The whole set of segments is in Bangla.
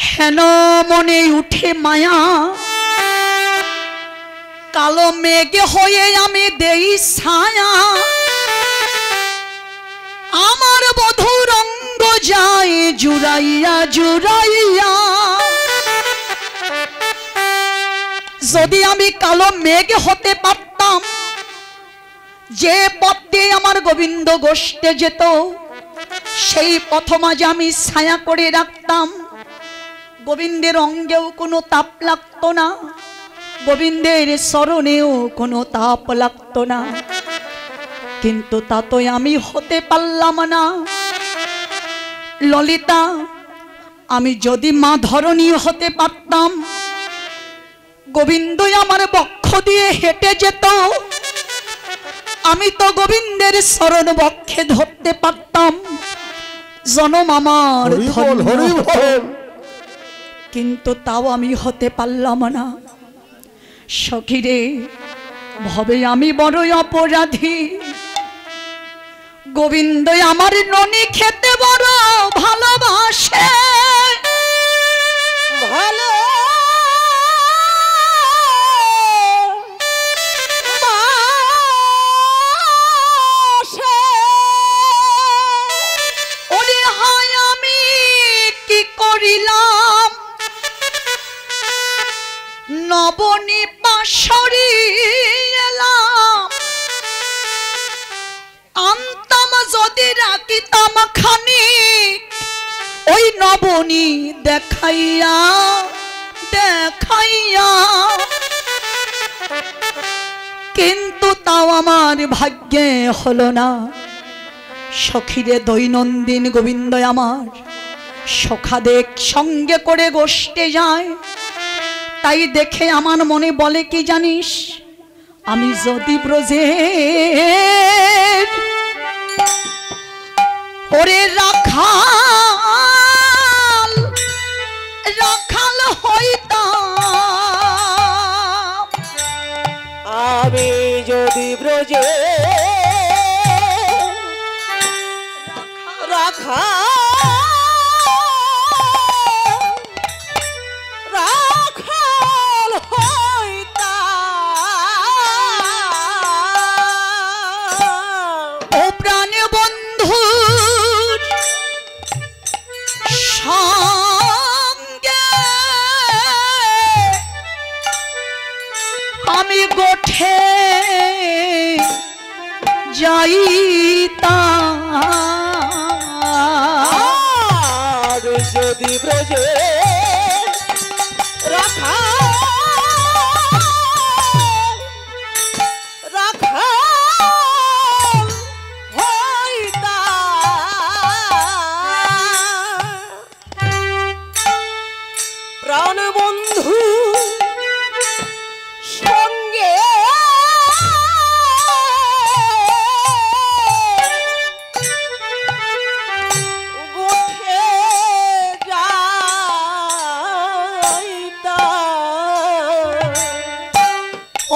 হেন মনে উঠে মায়া, কালো মেঘ হয়ে আমি দেই ছায়া, আমার বধূর অঙ্গ যায় জুড়াইয়া জুড়াইয়া। যদি আমি কালো মেঘ হতে পারতাম, যে পথ দিয়ে আমার গোবিন্দ গোষ্ঠে যেত, সেই পথ মাঝে আমি ছায়া করে রাখতাম। গোবিন্দের অঙ্গেও কোনো তাপ লাগতো না, গোবিন্দের চরণেও কোনো তাপ লাগতো না। কিন্তু তা তো আমি হতে পারলাম না। ললিতা, আমি যদি মা ধরণী হতে পারতাম, গোবিন্দই আমার বক্ষ দিয়ে হেঁটে যেত, আমি তো গোবিন্দের চরণ বক্ষে ধরতে পারতাম, জনম আমার ধন্য। কিন্তু তাও আমি হতে পারলাম না। সখীরে, ভবে আমি বড়ই অপরাধী। গোবিন্দই আমার ননি খেতে বড় ভালোবাসে, ভালো নবনী পাশরি এলাম, আনতাম যদি রাখিতাম খানি ওই নবনী দেখাইয়া দেখাইয়া। কিন্তু তাও আমার ভাগ্যে হলো না। সখীরে, দৈনন্দিন গোবিন্দ আমার সখাদের সঙ্গে করে গোষ্ঠে যায়। তাই দেখে আমার মনে বলে কি জানিস, আমি যদি ব্রজে ওরে রাখাল রাখাল হইতাম, আমি যদি ব্রজে রাখাল আমি গোঠে যাইতাম, যদি ব্রজে প্রাণ বন্ধু সঙ্গে গোঠে যাইতাম,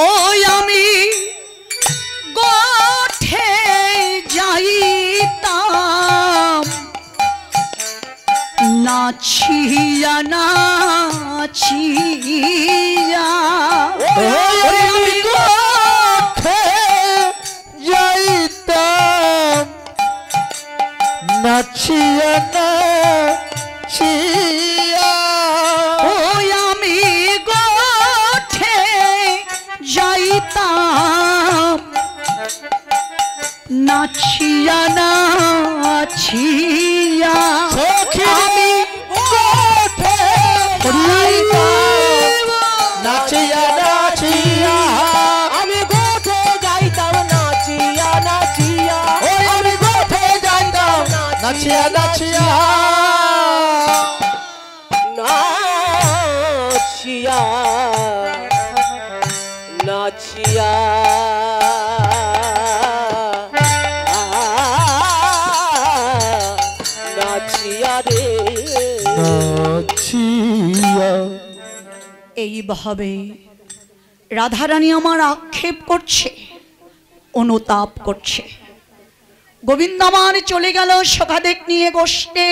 ওই আমি গোঠে যাইতাম, নাচিয়া নাচিয়া। আমি গোঠে যাইতাম, নাচিয়া নাচিয়া। ওই আমি গোঠে যাইতাম, নাচিয়া নাচিয়া। আমি গোঠে যাইতাম, নাচিয়া নাচিয়া। আমি গোঠে যাইতাম, নাচিয়া নাচিয়া। আমি গোঠে যাইতাম, নাচিয়া নাচিয়া নাচিয়া নাচিয়া। এইভাবে রাধারানী আমার আক্ষেপ করছে, অনুতাপ করছে। গোবিন্দ আমার চলে গেল সখাদেক নিয়ে গোষ্ঠে।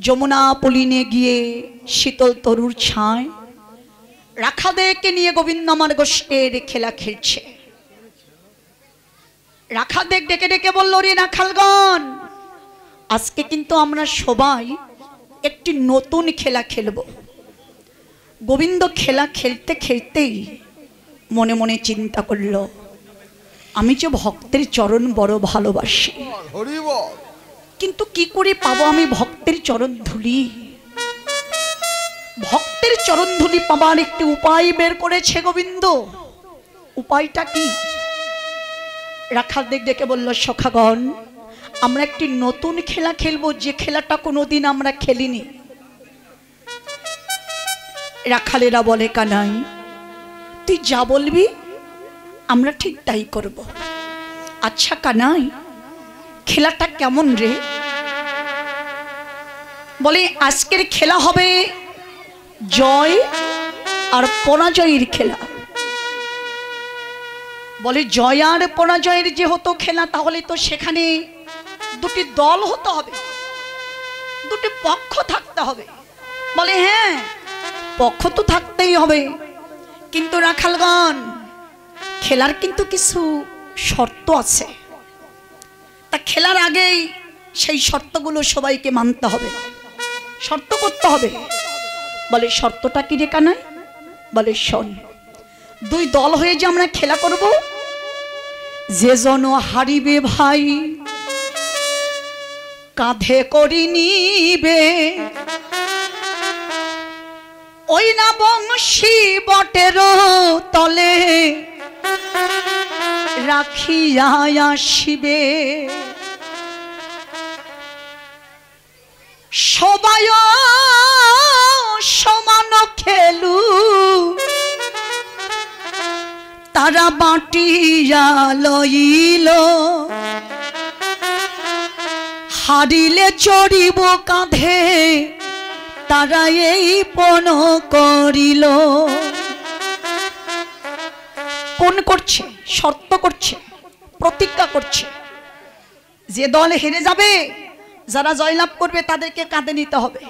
যমুনা পলিনে গিয়ে শীতল তরুর ছায় রাখাদেরকে নিয়ে গোবিন্দ আমার গোষ্ঠের খেলা খেলছে। রাখাদের ডেকে ডেকে বলল, রে রাখালগণ, আজকে কিন্তু আমরা সবাই একটি নতুন খেলা খেলব। গোবিন্দ খেলা খেলতে খেলতেই মনে মনে চিন্তা করল, আমি যে ভক্তের চরণ বড় ভালোবাসি, কিন্তু কি করে পাবো আমি ভক্তের চরণ ধুলি? ভক্তের চরণ ধুলি পাবার একটি উপায় বের করেছে গোবিন্দ। উপায়টা কি? রাখালদের ডেকে বলল, সখাগণ, আমরা একটি নতুন খেলা খেলবো, যে খেলাটা কোনোদিন আমরা খেলিনি। রাখালেরা বলে, কানাই, তুই যা বলবি আমরা ঠিক তাই করব। আচ্ছা কানাই, খেলাটা কেমন রে? বলে, আজকের খেলা হবে জয় আর পরাজয়ের খেলা। বলে, জয় আর পরাজয়ের যে হতো খেলা, তাহলে তো সেখানে দুটি দল হতে হবে, দুটি পক্ষ থাকতে হবে। বলে, হ্যাঁ, পক্ষ তো থাকতেই হবে, কিন্তু রাখালগণ, খেলার কিন্তু কিছু শর্ত আছে। তা খেলার আগেই সেই শর্তগুলো সবাইকে মানতে হবে, শর্ত করতে হবে। বলে, শর্তটা কি রে কানাই? বলে, শোন, দুই দল হয়ে যে আমরা খেলা করব, যে জন হারিবে ভাই কাঁধে করি নিবে, ওই না বংশী বটের তলে রাখিয়া আসিবে। সবাই সমান খেলু, তারা বাটিয়া লইল, হারিলে চড়িব কাঁধে, তারা এই পণ করিল। পণ করছে, শর্ত করছে, প্রতিজ্ঞা করছে, যে দল হেরে যাবে, যারা জয়লাভ করবে তাদেরকে কাঁধে নিতে হবে,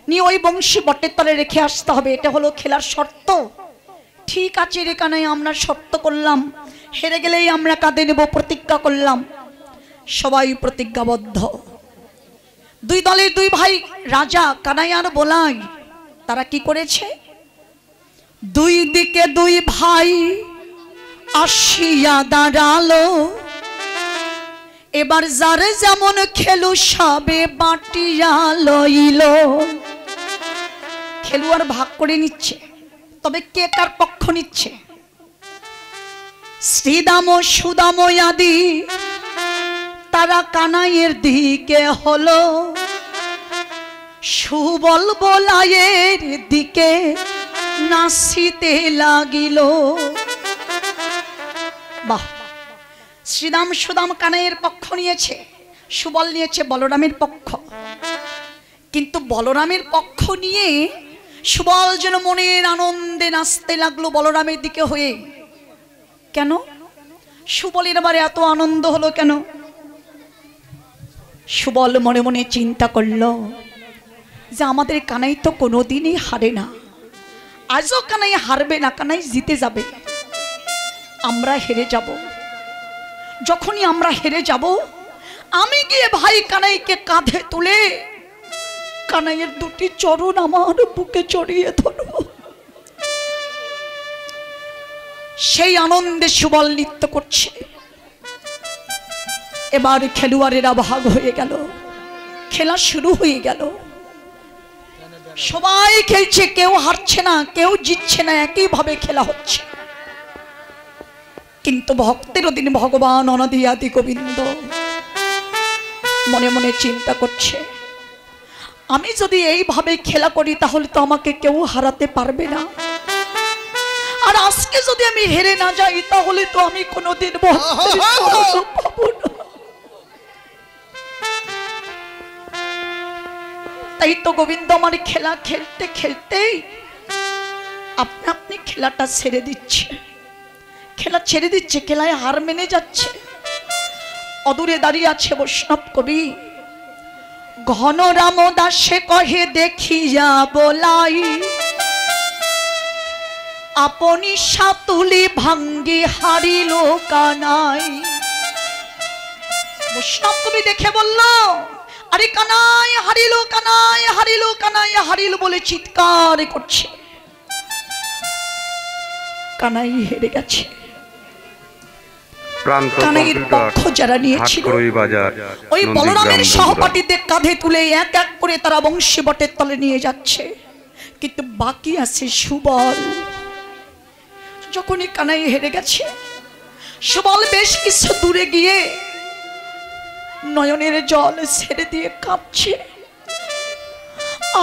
নিয়ে ওই বংশী বটের তলে রেখে আসতে হবে। এটা হলো খেলার শর্ত। ঠিক আছে রে কানাই, আমরা শর্ত করলাম, হেরে গেলেই আমরা কাঁধে নেব, প্রতিজ্ঞা করলাম। সবাই প্রতিজ্ঞাবদ্ধ। দুই দলের দুই ভাই রাজা কানাই আর বলাই, তারা কি করেছে? দুই দিকে দুই ভাই আসিয়া দাঁড়ালো, এবার যার যেমন খেলু সবে বাটিয়া লইল। খেলোয়াড় ভাগ করে নিচ্ছে, তবে কে কার পক্ষ নিচ্ছে? শ্রীদাম সুদাম আদি তারা কানাইয়ের দিকে হলো, সুবল বলাইয়ের দিকে নাচিতে লাগিল। বাহ! শ্রীদাম সুদাম কানাইয়ের পক্ষ নিয়েছে, সুবল নিয়েছে বলরামের পক্ষ। কিন্তু বলরামের পক্ষ নিয়ে সুবল যেন মনের আনন্দে নাচতে লাগলো বলরামের দিকে হয়ে। কেন সুবলের এবারে এত আনন্দ হলো কেন? সুবল মনে মনে চিন্তা করলো যে আমাদের কানাই তো কোনোদিনই হারে না, আজও কানাই হারবে না, কানাই জিতে যাবে, আমরা হেরে যাব। যখনই আমরা হেরে যাব, আমি গিয়ে ভাই কানাইকে কাঁধে তুলে কানাইয়ের দুটি চরণ আমার বুকে চড়িয়ে ধরব। সেই আনন্দে সুবল নৃত্য করছে। এবার খেলোয়াড়েরা ভাগ হয়ে গেল, খেলা শুরু হয়ে গেল। সবাই খেলছে, কেউ হারছে না, কেউ জিতছে না, একইভাবে খেলা হচ্ছে। কিন্তু ভক্তের অধীন ভগবান অনাদি আদি গোবিন্দ মনে মনে চিন্তা করছে, আমি যদি এইভাবে খেলা করি তাহলে তো আমাকে কেউ হারাতে পারবে না, আর আজকে যদি আমি হেরে না যাই তাহলে তো আমি কোনোদিন ভক্তের চরণ পাবো না। তাই তো গোবিন্দ আমার খেলা খেলতে খেলতেই আপনি আপনি খেলাটা ছেড়ে দিচ্ছে, খেলা ছেড়ে দিচ্ছে, খেলায় হার মেনে যাচ্ছে। অদূরে দাঁড়িয়ে আছে বৈষ্ণব কবি, ঘন রাম দাসে কহে দেখিয়া বলাই আপনি সাতুলি ভাঙ্গি হারিল কানাই। বৈষ্ণব কবি দেখে বলল, আরে কানাই হারিল, কানাই হারিল, কানাই হারিল বলে চিৎকার করছে। কানাই হেরে গেছে। কানাইয়ের পক্ষ যারা নিয়েছিল ওই বলরামের সহপাঠীদের কাঁধে তুলে এক এক করে তারা বংশী বটের তলে নিয়ে যাচ্ছে, কিন্তু বাকি আছে সুবল। যখনই কানাই হেরে গেছে, সুবল বেশ কিছু দূরে গিয়ে নয়নের জল ছেড়ে দিয়ে কাঁপছে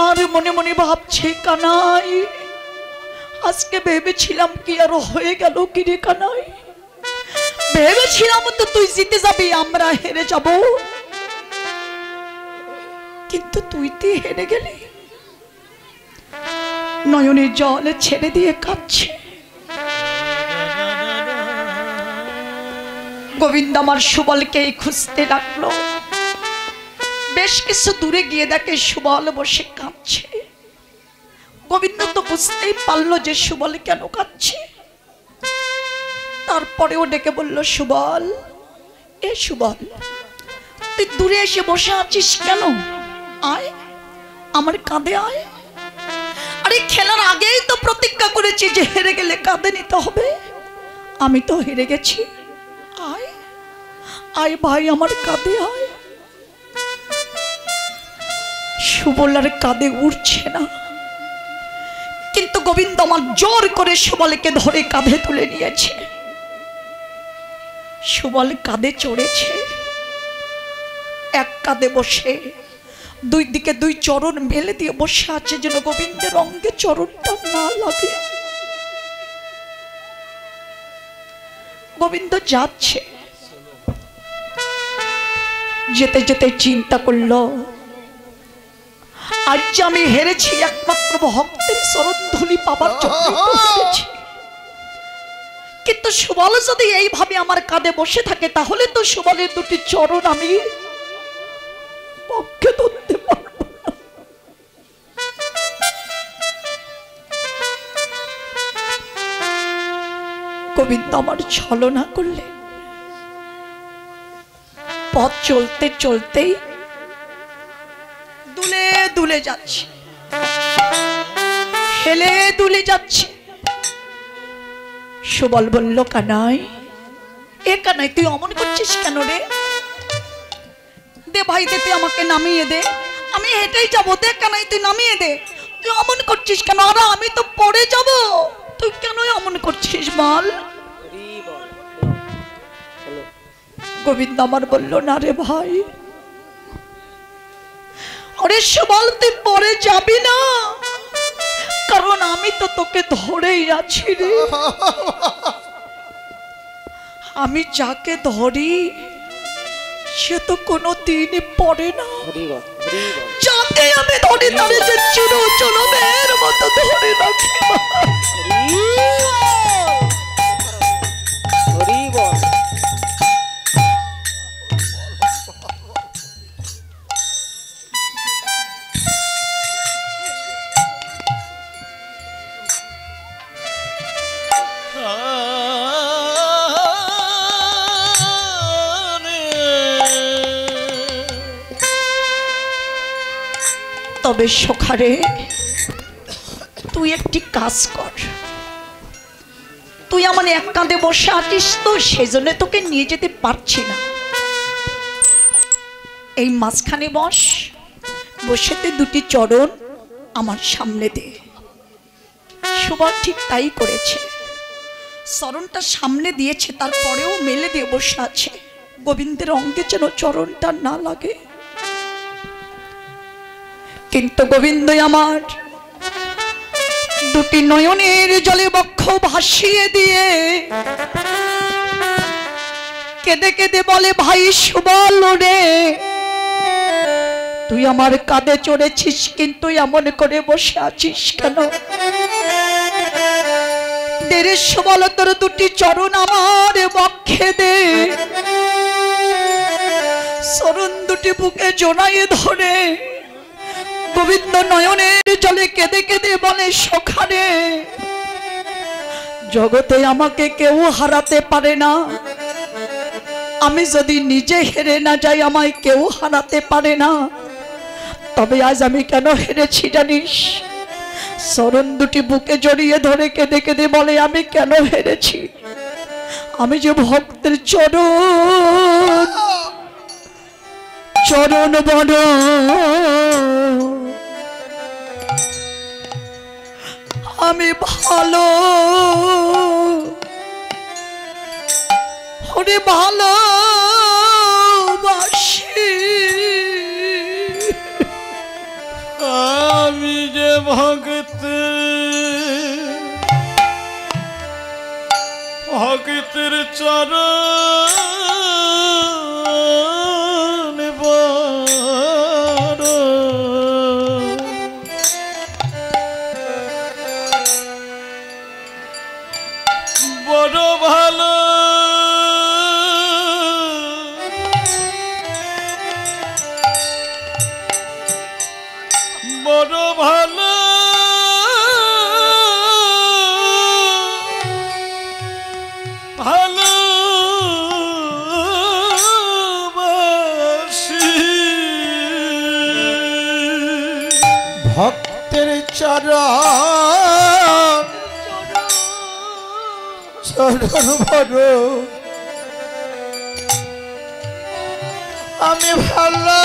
আর মনে মনে ভাবছে, কানাই আজকে ভেবেছিলাম কি আর হয়ে গেল কি রে কানাই, ভেবেছিলাম তো তুই জিতে যাবি, আমরা হেরে যাব, কিন্তু তুই তো হেরে গেলি। নয়নের জল ছেড়ে দিয়ে কাঁদছে। গোবিন্দ আমার সুবলকে খুঁজতে ডাকলো। বেশ কিছু দূরে গিয়ে দেখে সুবল বসে কাঁদছে। গোবিন্দ তো বুঝতেই পারলো যে সুবল কেন কাঁদছে। তারপরেও ডেকে বলল, সুবল, এ সুবল, তুই দূরে এসে বসে আছিস কেন? আয় আমার কাঁধে আয়। আরে খেলার আগেই তো প্রতিজ্ঞা করেছি যে হেরে গেলে কাঁধে নিতে হবে। আমি তো হেরে গেছি, আয় আয় ভাই আমার কাঁধে আয়। সুবল আর কাঁধে উঠছে না, কিন্তু গোবিন্দ আমার জোর করে সুবলকে ধরে কাঁধে তুলে নিয়েছে। সুবল কাঁধে চড়েছে, এক কাঁধে বসে দুই দিকে দুই চরণ মেলে দিয়ে বসে আছে যেন গোবিন্দের অঙ্গে চরণটা না লাগে। গোবিন্দ যাচ্ছে, যেতে যেতে চিন্তা করলো, আজ আমি হেরেছি একমাত্র ভক্তের চরণধুলি পাবার জন্য হেরেছি। কিন্তু সুবল যদি এইভাবে আমার কাঁধে বসে থাকে, তাহলে তো সুবলের দুটি চরণ আমি পক্ষে ধরতে পারবো না। গোবিন্দ আমার ছলনা করলেন। পথ চলতে চলতেই দুলে দুলে যাচ্ছে, হেলে দুলে যাচ্ছে। সুবল বলল, কানাই, এ কানাই তুই অমন করছিস কেন রে? দে ভাই দে, তুই আমাকে নামিয়ে দে, আমি হেঁটেই যাবো। দে কানাই তুই নামিয়ে দে, তুই অমন করছিস কেন? আর আমি তো পড়ে যাব, তুই কেন অমন করছিস বল? গোবিন্দ আমার বলল, না রে ভাই, আরে সুবল তুই পড়ে যাবি না, কারণ আমি তো তোকে ধরেই আছি রে। আমি যাকে ধরি সে তো কোনো দিন পড়ে না। যাকে আমি ধরি তারে যে চির জনমের মতো ধরে রাখি। তবে সখারে, তুই একটি কাজ কর, তুই আমার এক কাঁধে বসে আছিস তো, সেজন্য তোকে নিয়ে যেতে পারছি না। এই মাঝখানে বস, বসেতে দুটি চরণ আমার সামনে দে। সুবল ঠিক তাই করেছে, চরণটা সামনে দিয়েছে, তারপরেও মেলে দিয়ে বসে আছে। গোবিন্দের অঙ্গে যেন চরণটা না লাগে। কিন্তু গোবিন্দ আমার দুটি নয়নের জলে বক্ষ ভাসিয়ে দিয়ে কেঁদে কেঁদে বলে, ভাই সুবল রে, তুই আমার কাঁধে চড়েছিস, কিন্তু এমন করে বসে আছিস কেন? দেরে সুবল, তোর দুটি চরণ আমার বক্ষে দে। চরণ দুটি বুকে জড়াইয়ে ধরে গোবিন্দ নয়নের জলে কেঁদে কেঁদে বলে সখারে জগতে আমাকে কেউ হারাতে পারে না, আমি যদি নিজে হেরে না যাই আমায় কেউ হারাতে পারে না। তবে আজ আমি কেন হেরেছি জানিস? চরণ দুটি বুকে জড়িয়ে ধরে কেঁদে কেঁদে বলে আমি কেন হেরেছি? আমি যে ভক্তের চরণ চরণ বড় আমি ভালো ওরে ভালোবাসি। আমি যে ভক্তের চরণ বড় ভালো বড় ভালো ভালোবাসি। ভক্তের চরণ চরণ বড় আমি ভালো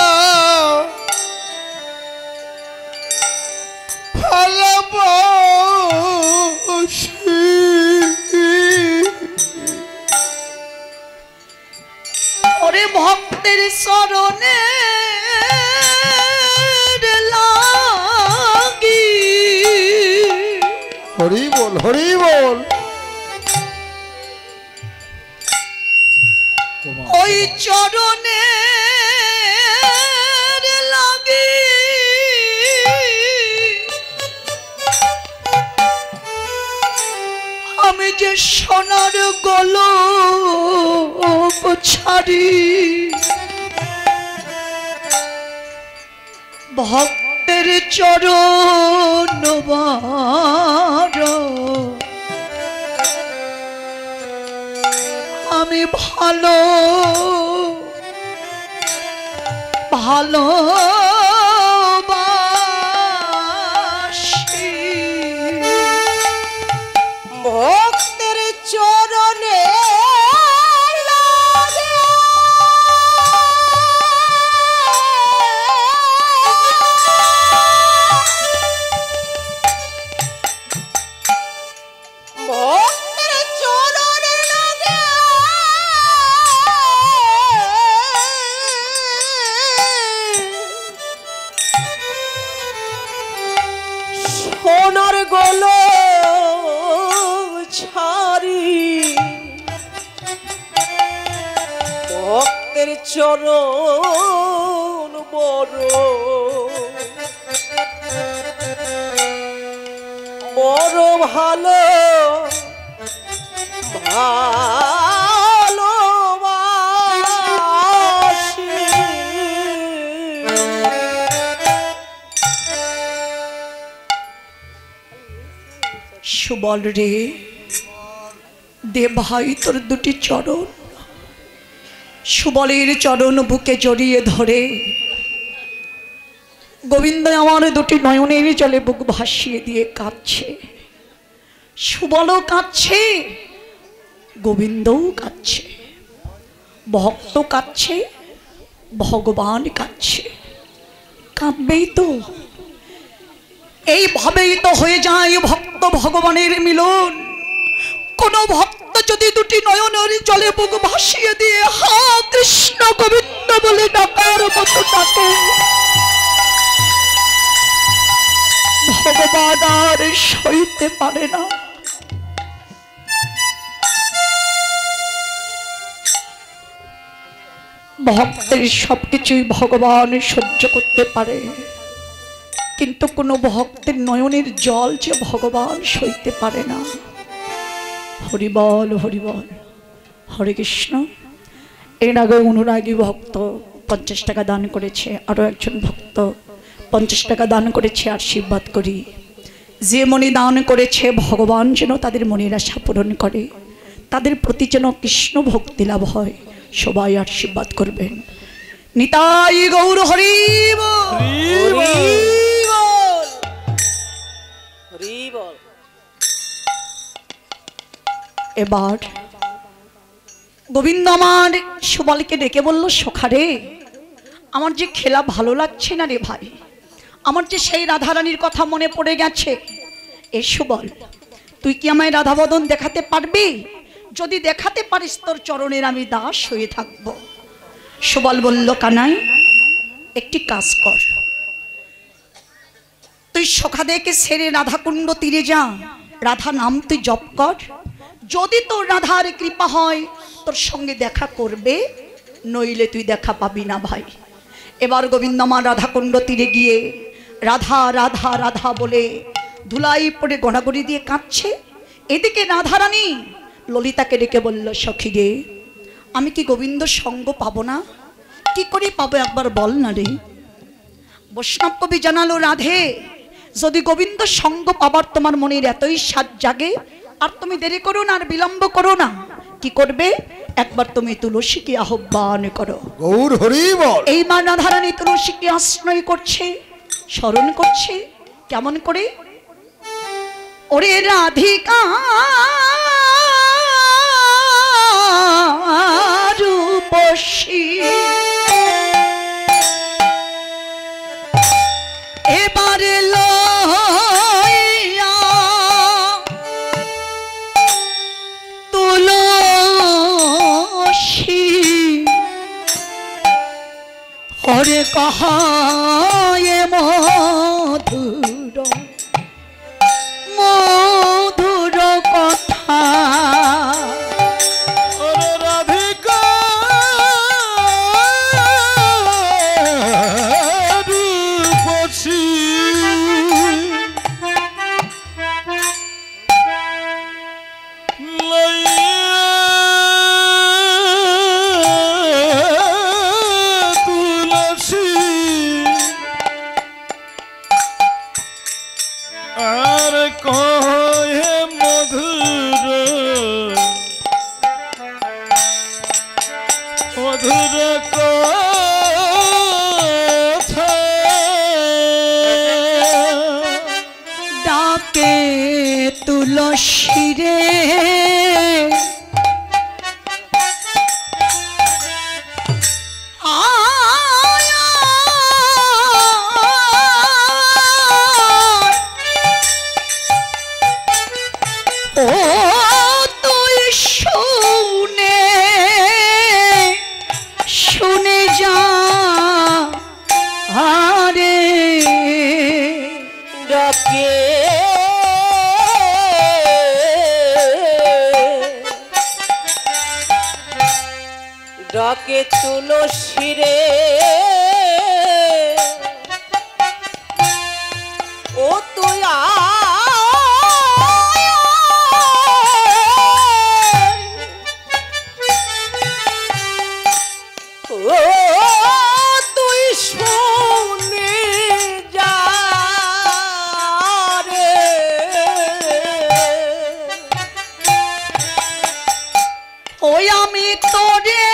ভালোবাসি। ওরে ভক্তের চরণে লাগি হরি বল হরি বল। ওই চরণে লাগি আমি যে সোনার গোলক ছাড়ি ভক্তের চরণ আমি ভালো ভালোবাসি। ভক্তের চরণে লাগে ভক্তের চরণে লাগে সোনার গোলো ছাড়ি ভক্তের চরণ বড় বড় ভালো ভালোবাসি। সুবল রে দে ভাই তোর দুটি চরণ। সুবলের চরণ বুকে জড়িয়ে ধরে গোবিন্দ আমার দুটি নয়নের জলে বুক ভাসিয়ে দিয়ে কাঁদছে। সুবলও কাঁদছে, গোবিন্দও কাঁদছে, ভক্ত কাঁদছে, ভগবান কাঁদছে। কাঁদবেই তো, এইভাবেই তো হয়ে যায় ভক্ত ভগবানের মিলন। কোন ভক্ত যদি দুটি নয়নের জলে বুক ভাসিয়ে দিয়ে হা কৃষ্ণ গোবিন্দ বলে ডাকার মতো ডাকে, ভগবান আর সইতে পারে না। ভক্তের সবকিছুই ভগবান সহ্য করতে পারে, কিন্তু কোনো ভক্তের নয়নের জল যে ভগবান সইতে পারে না। হরিবল হরিবল, হরে কৃষ্ণ। এর আগে অনুরাগী ভক্ত 50 টাকা দান করেছে, আরও একজন ভক্ত 50 টাকা দান করেছে। আশীর্বাদ করি যে মনে দান করেছে ভগবান যেন তাদের মনের আশা পূরণ করে, তাদের প্রতি যেন কৃষ্ণ ভক্তি লাভ হয়। সবাই আশীর্বাদ করবেন। নিতাই গৌর হরি বল। এবার গোবিন্দ আমার সুবলকে ডেকে বলল, সখারে আমার যে খেলা ভালো লাগছে না রে ভাই, আমার যে সেই রাধারানীর কথা মনে পড়ে গেছে। এ সুবল, তুই কি আমায় রাধাবদন দেখাতে পারবি? যদি দেখাতে পারিস তোর চরণের আমি দাস হয়ে থাকব। সুবল বলল, কানাই একটি কাজ কর, তুই সখাদেরকে ছেড়ে রাধাকুণ্ড তীরে যা, রাধা নাম তুই জপ কর। যদি তোর রাধার কৃপা হয় তোর সঙ্গে দেখা করবে, নইলে তুই দেখা পাবি না ভাই। এবার গোবিন্দমান রাধাকুণ্ড তীরে গিয়ে রাধা রাধা রাধা বলে ধুলাই পড়ে গড়াগড়ি দিয়ে কাঁদছে। এদিকে রাধারানী ললিতাকে ডেকে বলল, সখী রে আমি কি গোবিন্দ সঙ্গ পাবো না? কি করে পাবো একবার বল না রে। বৈষ্ণব কবি জানালো, রাধে যদি গোবিন্দ সঙ্গ পাবার তোমার মনের এতই স্বাদ জাগে, আর তুমি দেরি করো না, আর বিলম্ব করো না। কি করবে? একবার তুমি তুলসীকে আহ্বান করো। গৌর হরি বল। এই মা রাধারানী তুলসীকে আশ্রয় করছে, স্মরণ করছে। কেমন করে? ওরে রাধিকা রূপসী এবারে লইয়া তুলসী হরে কহায় মধুর মধুর কথা। ডাকে তুলসী রে ডাকে তুলসী রে ও তুই ও তুই শুনে যা রে ওই আমি তোরে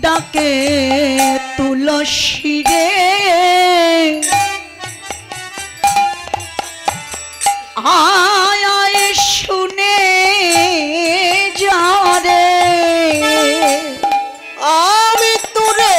ডাকে তুলসী রে আয় আয় শুনে যা রে আমি তোরে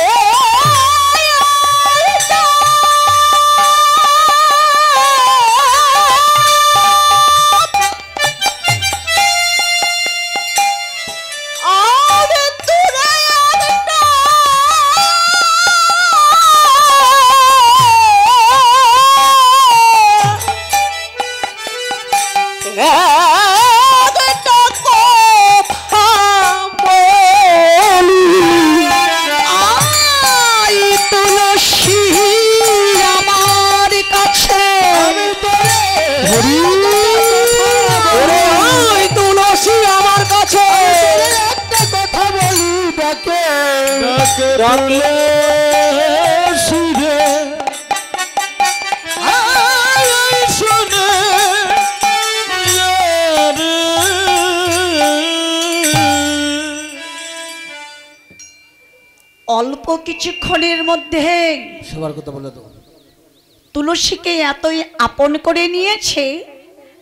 তোকে তুলে শিরে শুনে অল্প কিছুক্ষণের মধ্যে সবার কথা বলে তো তুলসীকে এতই আপন করে নিয়েছে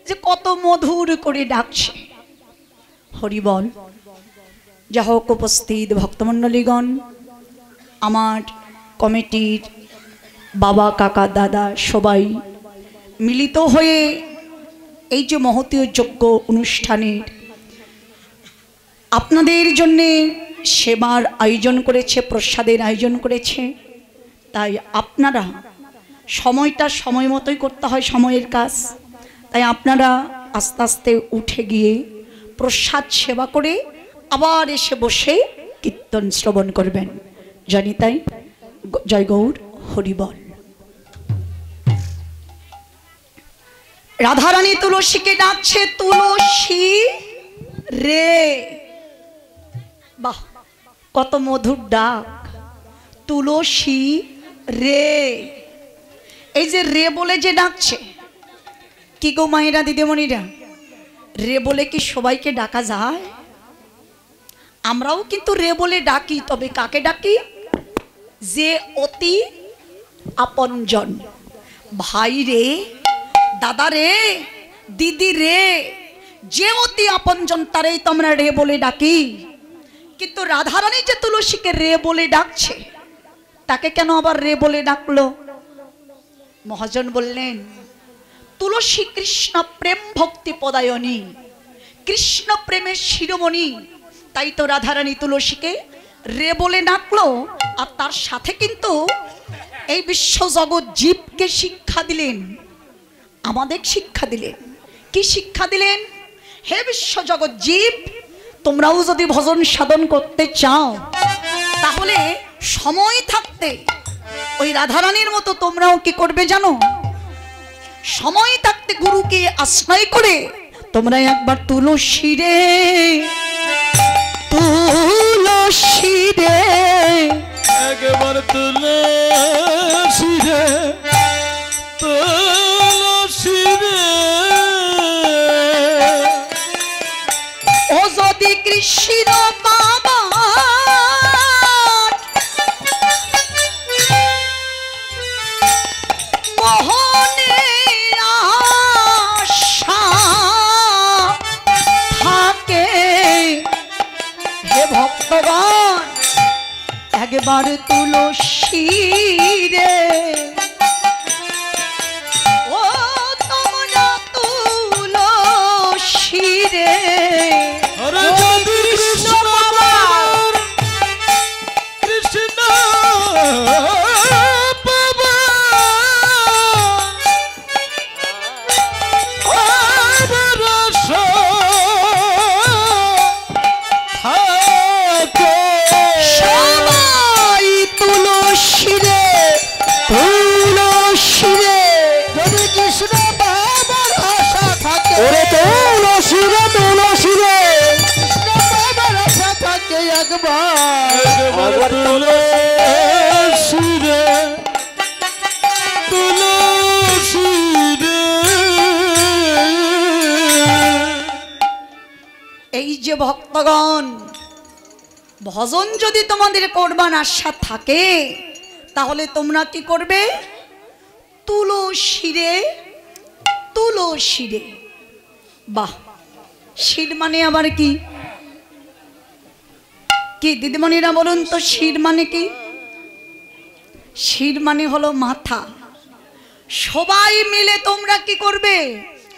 যে কত মধুর করে ডাকছে। হরিবল। যা হোক, উপস্থিত ভক্তমণ্ডলীগণ, আমার কমিটির বাবা, কাকা, দাদা সবাই মিলিত হয়ে এই যে মহতীয় যজ্ঞ অনুষ্ঠানের আপনাদের জন্যে সেবার আয়োজন করেছে, প্রসাদের আয়োজন করেছে। তাই আপনারা সময়টা সময় মতোই করতে হয়, সময়ের কাজ। তাই আপনারা আস্তে আস্তে উঠে গিয়ে প্রসাদ সেবা করে আবার এসে বসে কীর্তন শ্রবণ করবেন। জানি তাই। জয় গৌর, হরিবল। রাধারানী তুলসীকে ডাকছে, তুলসী রে। বাহ, কত মধুর ডাক, তুলসী রে। এই যে রে বলে যে ডাকছে, কি গো মায়েরা, দিদিমণিরা, রে বলে কি সবাইকে ডাকা যায়? আমরাও কিন্তু রে বলে ডাকি, তবে কাকে ডাকি? যে অতি আপনজন। ভাই রে, দাদা রে, দিদি রে, যে অতি আপনজন তারেই তো আমরা রে বলে ডাকি। কিন্তু রাধারানী যে তুলসীকে রে বলে ডাকছে, তাকে কেন আবার রে বলে ডাকলো? মহাজন বললেন, তুলসী কৃষ্ণ প্রেম ভক্তি পদায়নী, কৃষ্ণ প্রেমের শিরোমণি। তাই তো রাধারানী তুলসীকে রে বলে ডাকলো। আর তার সাথে কিন্তু এই বিশ্ব জগৎ জীবকে শিক্ষা দিলেন, আমাদের শিক্ষা দিলেন। কি শিক্ষা দিলেন? হে বিশ্ব জগৎ জীব, তোমরাও যদি ভজন সাধন করতে চাও, তাহলে সময় থাকতে ওই রাধারানীর মতো তোমরাও কি করবে জানো? সময় থাকতে গুরুকে আশ্রয় করে তোমরা একবার তুলসী রে, তুলসী রে, একবার তুলসী রে, তুলসী রে। ও যদি কৃষ্ণ বাবা মোহনে আশা থাকে, হে ভক্তগণ একবার তুলসী রে, ও তোমরা তুলসী রে। আরে যদি কৃষ্ণ বাবার, কৃষ্ণ বাবা আমার আশা থাকে, সবাই তুলসী রে, তুলসী রে। যদি কৃষ্ণ বাবার আশা থাকে, ওরে তুলসী রে, তুলসী রে, কৃষ্ণ বাবার আশা থাকে, একবার তুলসী রে, তুলসী রে। এই যে ভক্তগণ, ভজন যদি তোমাদের করবার আশা থাকে, তাহলে তোমরা কি করবে? তুলসী রে, তুলসী রে। বাহ, শির মানে আবার কি? কি দিদিমণিরা বলুন তো, শির মানে কি? শির মানে হলো মাথা। সবাই মিলে তোমরা কি করবে?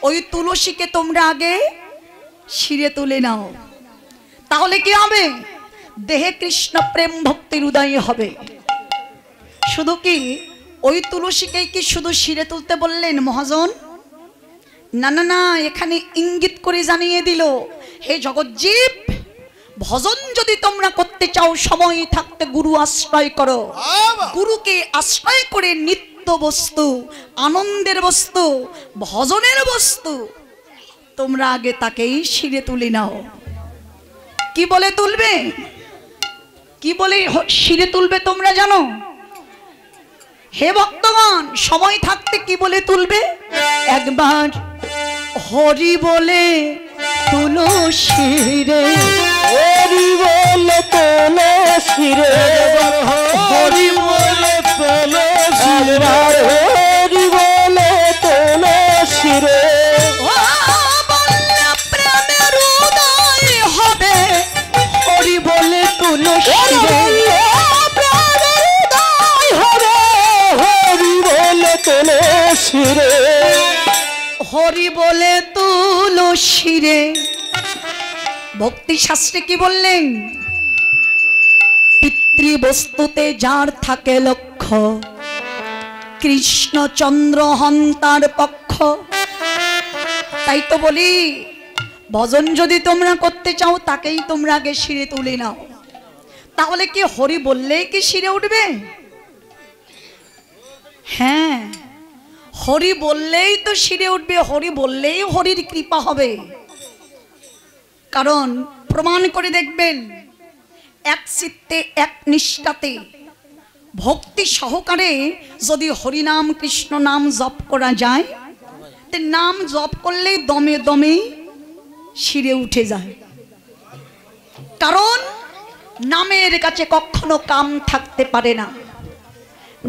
ওই তুলসীকে তোমরা আগে শিরে তুলে নাও, তাহলে কি হবে? দেহে কৃষ্ণ প্রেম ভক্তির উদয় হবে। শুধু কি ওই তুলসীকে কি শুধু শিরে তুলতে বললেন মহাজন? না না না, এখানে ইঙ্গিত করে জানিয়ে দিল, হে জগজ্জীব, ভজন যদি তোমরা করতে চাও, সময় থাকতে গুরু আশ্রয় করো। গুরুকে আশ্রয় করে নিত্য বস্তু, আনন্দের বস্তু, ভজনের বস্তু তোমরা আগে তাকেই শিরে তুলে নাও। কি বলে তুলবে? কি বলে শিরে তুলবে তোমরা জানো? হে ভক্তগণ, সময় থাকতে কি বলে তুলবে? একবার হরি বলে তুলো শিরে, হরি বলে তোলো শিরে, হরি বলে তোলো শিরে, হরি বলে তোলো শিরে। ও বললে প্রেমের উদয় হবে, হরি বলে তুলো শিরে, হরি বলে তোলো শিরে, হরি বলে তুলো শিরে। ভক্তি শাস্ত্রে কি বললেন? পিতৃবস্তুতে যার থাকে লক্ষ্য, কৃষ্ণচন্দ্র হন তার পক্ষ। তাই তো বলি, ভজন যদি তোমরা করতে চাও তাকেই তোমরা আগে শিরে তুলে নাও। তাহলে কি হরি বললেই কি শিরে উঠবে? হ্যাঁ, হরি বললেই তো শিরে উঠবে, হরি বললেই হরির কৃপা হবে। কারণ প্রমাণ করে দেখবেন, এক চিত্তে এক নিষ্ঠাতে ভক্তি সহকারে যদি হরিনাম কৃষ্ণ নাম জপ করা যায়, তে নাম জপ করলেই দমে দমে শিরে উঠে যায়। কারণ নামের কাছে কখনো কাম থাকতে পারে না,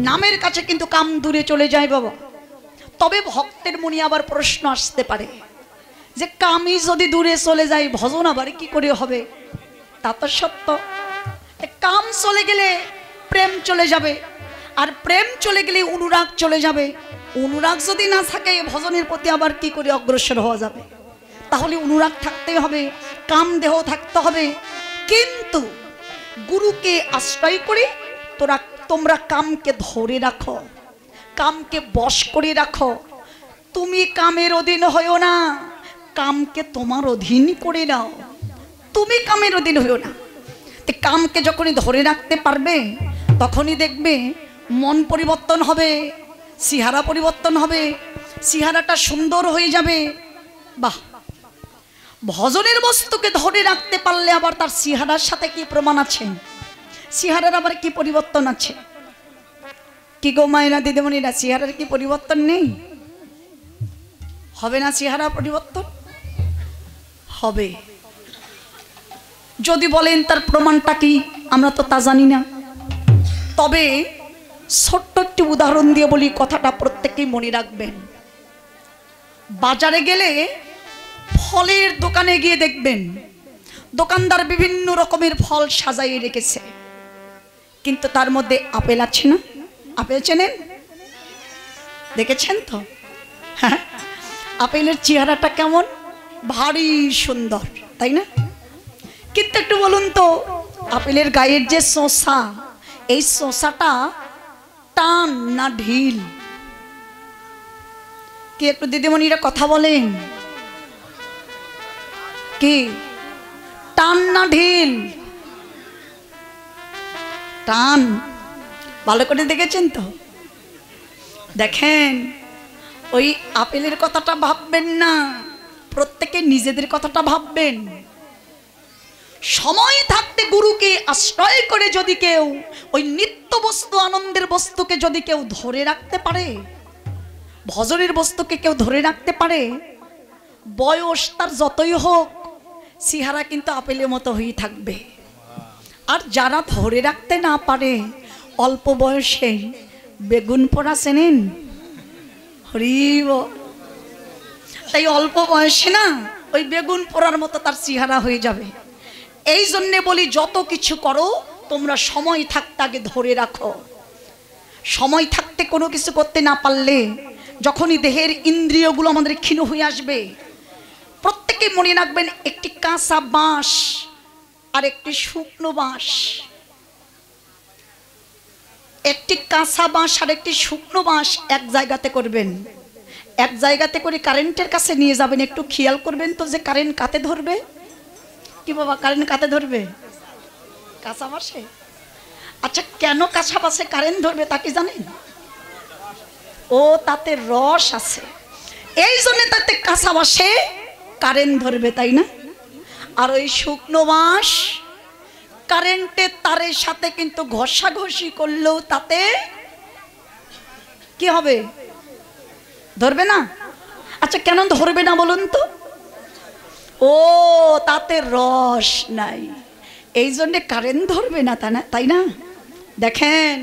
নামের কাছে কিন্তু কাম দূরে চলে যায় বাবা। তবে ভক্তের মনে আবার প্রশ্ন আসতে পারে যে কামই যদি দূরে চলে যায়, ভজন আবার কি করে হবে? তা তো সত্য। কাম চলে গেলে প্রেম চলে যাবে, আর প্রেম চলে গেলে অনুরাগ চলে যাবে। অনুরাগ যদি না থাকে, ভজনের প্রতি আবার কি করে অগ্রসর হওয়া যাবে? তাহলে অনুরাগ থাকতে হবে, কাম দেহ থাকতে হবে। কিন্তু গুরুকে আশ্রয় করে তোমরা কামকে ধরে রাখো, কামকে বশ করে রাখো। তুমি কামের অধীন হইও না, কামকে তোমার অধীন করে নাও। তুমি কামের অধীন হইও না। কামকে যখনই ধরে রাখতে পারবে, তখনই দেখবে মন পরিবর্তন হবে, চেহারা পরিবর্তন হবে, চেহারাটা সুন্দর হয়ে যাবে। বাহ! ভজনের বস্তুকে ধরে রাখতে পারলে আবার তার চেহারার সাথে কি প্রমাণ আছে? চেহারার আবার কি পরিবর্তন আছে? কি গো মায়েরা, দিদিমণিরা, চেহারার কি পরিবর্তন নেই? হবে না চেহারা পরিবর্তন? হবে। যদি বলেন তার প্রমাণটা কি, আমরা তো তা জানি না। তবে ছোট্ট একটি উদাহরণ দিয়ে বলি, কথাটা প্রত্যেকেই মনে রাখবেন। বাজারে গেলে ফলের দোকানে গিয়ে দেখবেন দোকানদার বিভিন্ন রকমের ফল সাজাইয়ে রেখেছে, কিন্তু তার মধ্যে আপেল আছে না? আপেল চেনেন? দেখেছেন তো? হ্যাঁ, আপেলের চেহারাটা কেমন? ভারী সুন্দর, তাই না? কিন্তু একটু বলুন তো, আপেলের গায়ের যে শসা, এই শসাটা টান না ঢিল? কি একটু দিদিমণিরা কথা বলেন, কি টান না ঢিল? টান। ভালো করে দেখেছেন তো? দেখেন, ওই আপেলের কথাটা ভাববেন না, প্রত্যেকে নিজেদের কথাটা ভাববেন। সময় থাকতে গুরুকে আশ্রয় করে যদি কেউ ওই নিত্য বস্তু, আনন্দের বস্তুকে যদি কেউ ধরে রাখতে পারে, ভজনের বস্তুকে কেউ ধরে রাখতে পারে, বয়স তার যতই হোক, চেহারা কিন্তু আপেলের মতো হয়ে থাকবে। আর যারা ধরে রাখতে না পারে, অল্প বয়সে বেগুন পোড়া চেনেন? হরিব! তাই অল্প বয়সে না ওই বেগুন পোড়ার মতো তার চেহারা হয়ে যাবে। এই জন্যে বলি, যত কিছু করো তোমরা সময় থাকতে আগে ধরে রাখো। সময় থাকতে কোনো কিছু করতে না পারলে, যখনই দেহের ইন্দ্রিয়গুলো আমাদের ক্ষীণ হয়ে আসবে, প্রত্যেকে মনে রাখবেন, একটি কাঁচা বাঁশ আর একটি শুকনো বাঁশ, একটি কাঁচা বাঁশ আর একটি শুকনো বাঁশ এক জায়গাতে করবেন, এক জায়গাতে করে কারেন্টের কাছে নিয়ে যাবেন। একটু খেয়াল করবেন তো যে কারেন্ট কাতে ধরবে? কি বাবা, কারেন্ট কাতে ধরবে? কাঁচা বাঁশে। আচ্ছা, কেন কাঁচা বাঁশে কারেন্ট ধরবে তা কি জানেন? ও, তাতে রস আছে, এই জন্য তাতে কাঁচা বাঁশে কারেন্ট ধরবে, তাই না? আর ওই শুকনো বাঁশ কারেন্টের তারের সাথে কিন্তু ঘষাঘষি করলেও তাতে কি হবে? ধরবে না? আচ্ছা কেন ধরবে না বলুন তো? ও তাতে রস নাই, এই জন্যে কারেন্ট ধরবে না, তাই না? দেখেন